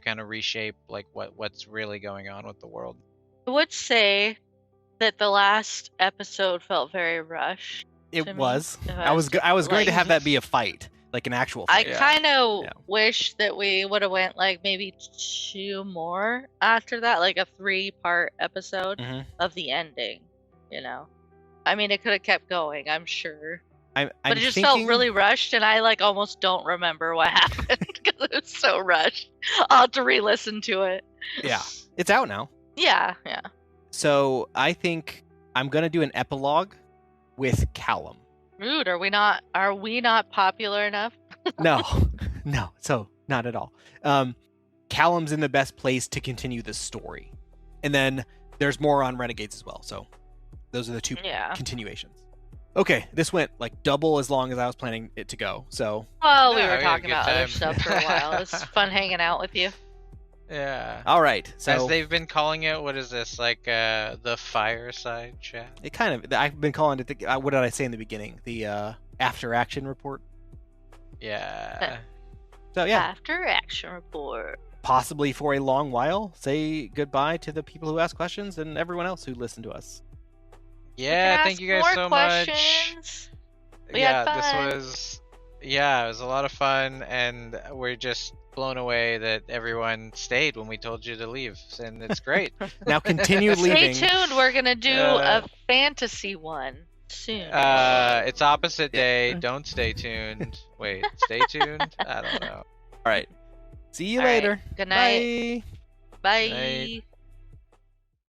kind of reshape like what's really going on with the world. I would say that the last episode felt very rushed. It to me, was. if I was going to have that be a fight, like an actual I fight. Yeah. kind of Yeah. wish that we would have went like maybe 2 more after that, like a 3-part episode Mhm. of the ending. You know, I mean, it could have kept going, I'm sure, I'm but it just felt really rushed, and I like almost don't remember what happened because it was so rushed. I'll have to re-listen to it. Yeah, it's out now. Yeah. So I think I'm gonna do an epilogue with Callum. Rude. Are we not popular enough? No, so not at all. Callum's in the best place to continue the story, and then there's more on Renegades as well. So those are the 2 Yeah. continuations. Okay, this went like double as long as I was planning it to go. So Well, we Yeah, were we had a talking good about other time. stuff for a while. It's fun hanging out with you. Yeah. all right, As so they've been calling it, what is this, like the fireside chat? it kind of I've been calling it the, what did I say in the beginning? The after action report. Yeah. So yeah, After action report. possibly for a long while, say goodbye to the people who ask questions and everyone else who listened to us. Yeah, can thank ask you guys more so questions. much. We had Yeah, fun. it was a lot of fun, and we're just blown away that everyone stayed when we told you to leave, and it's great. Now continue Stay leaving. tuned. We're gonna do Uh, a fantasy one soon. It's opposite day. Don't stay tuned. Wait, stay tuned? I don't know. All right. See you All right. later. Good night. Bye. Bye. Night.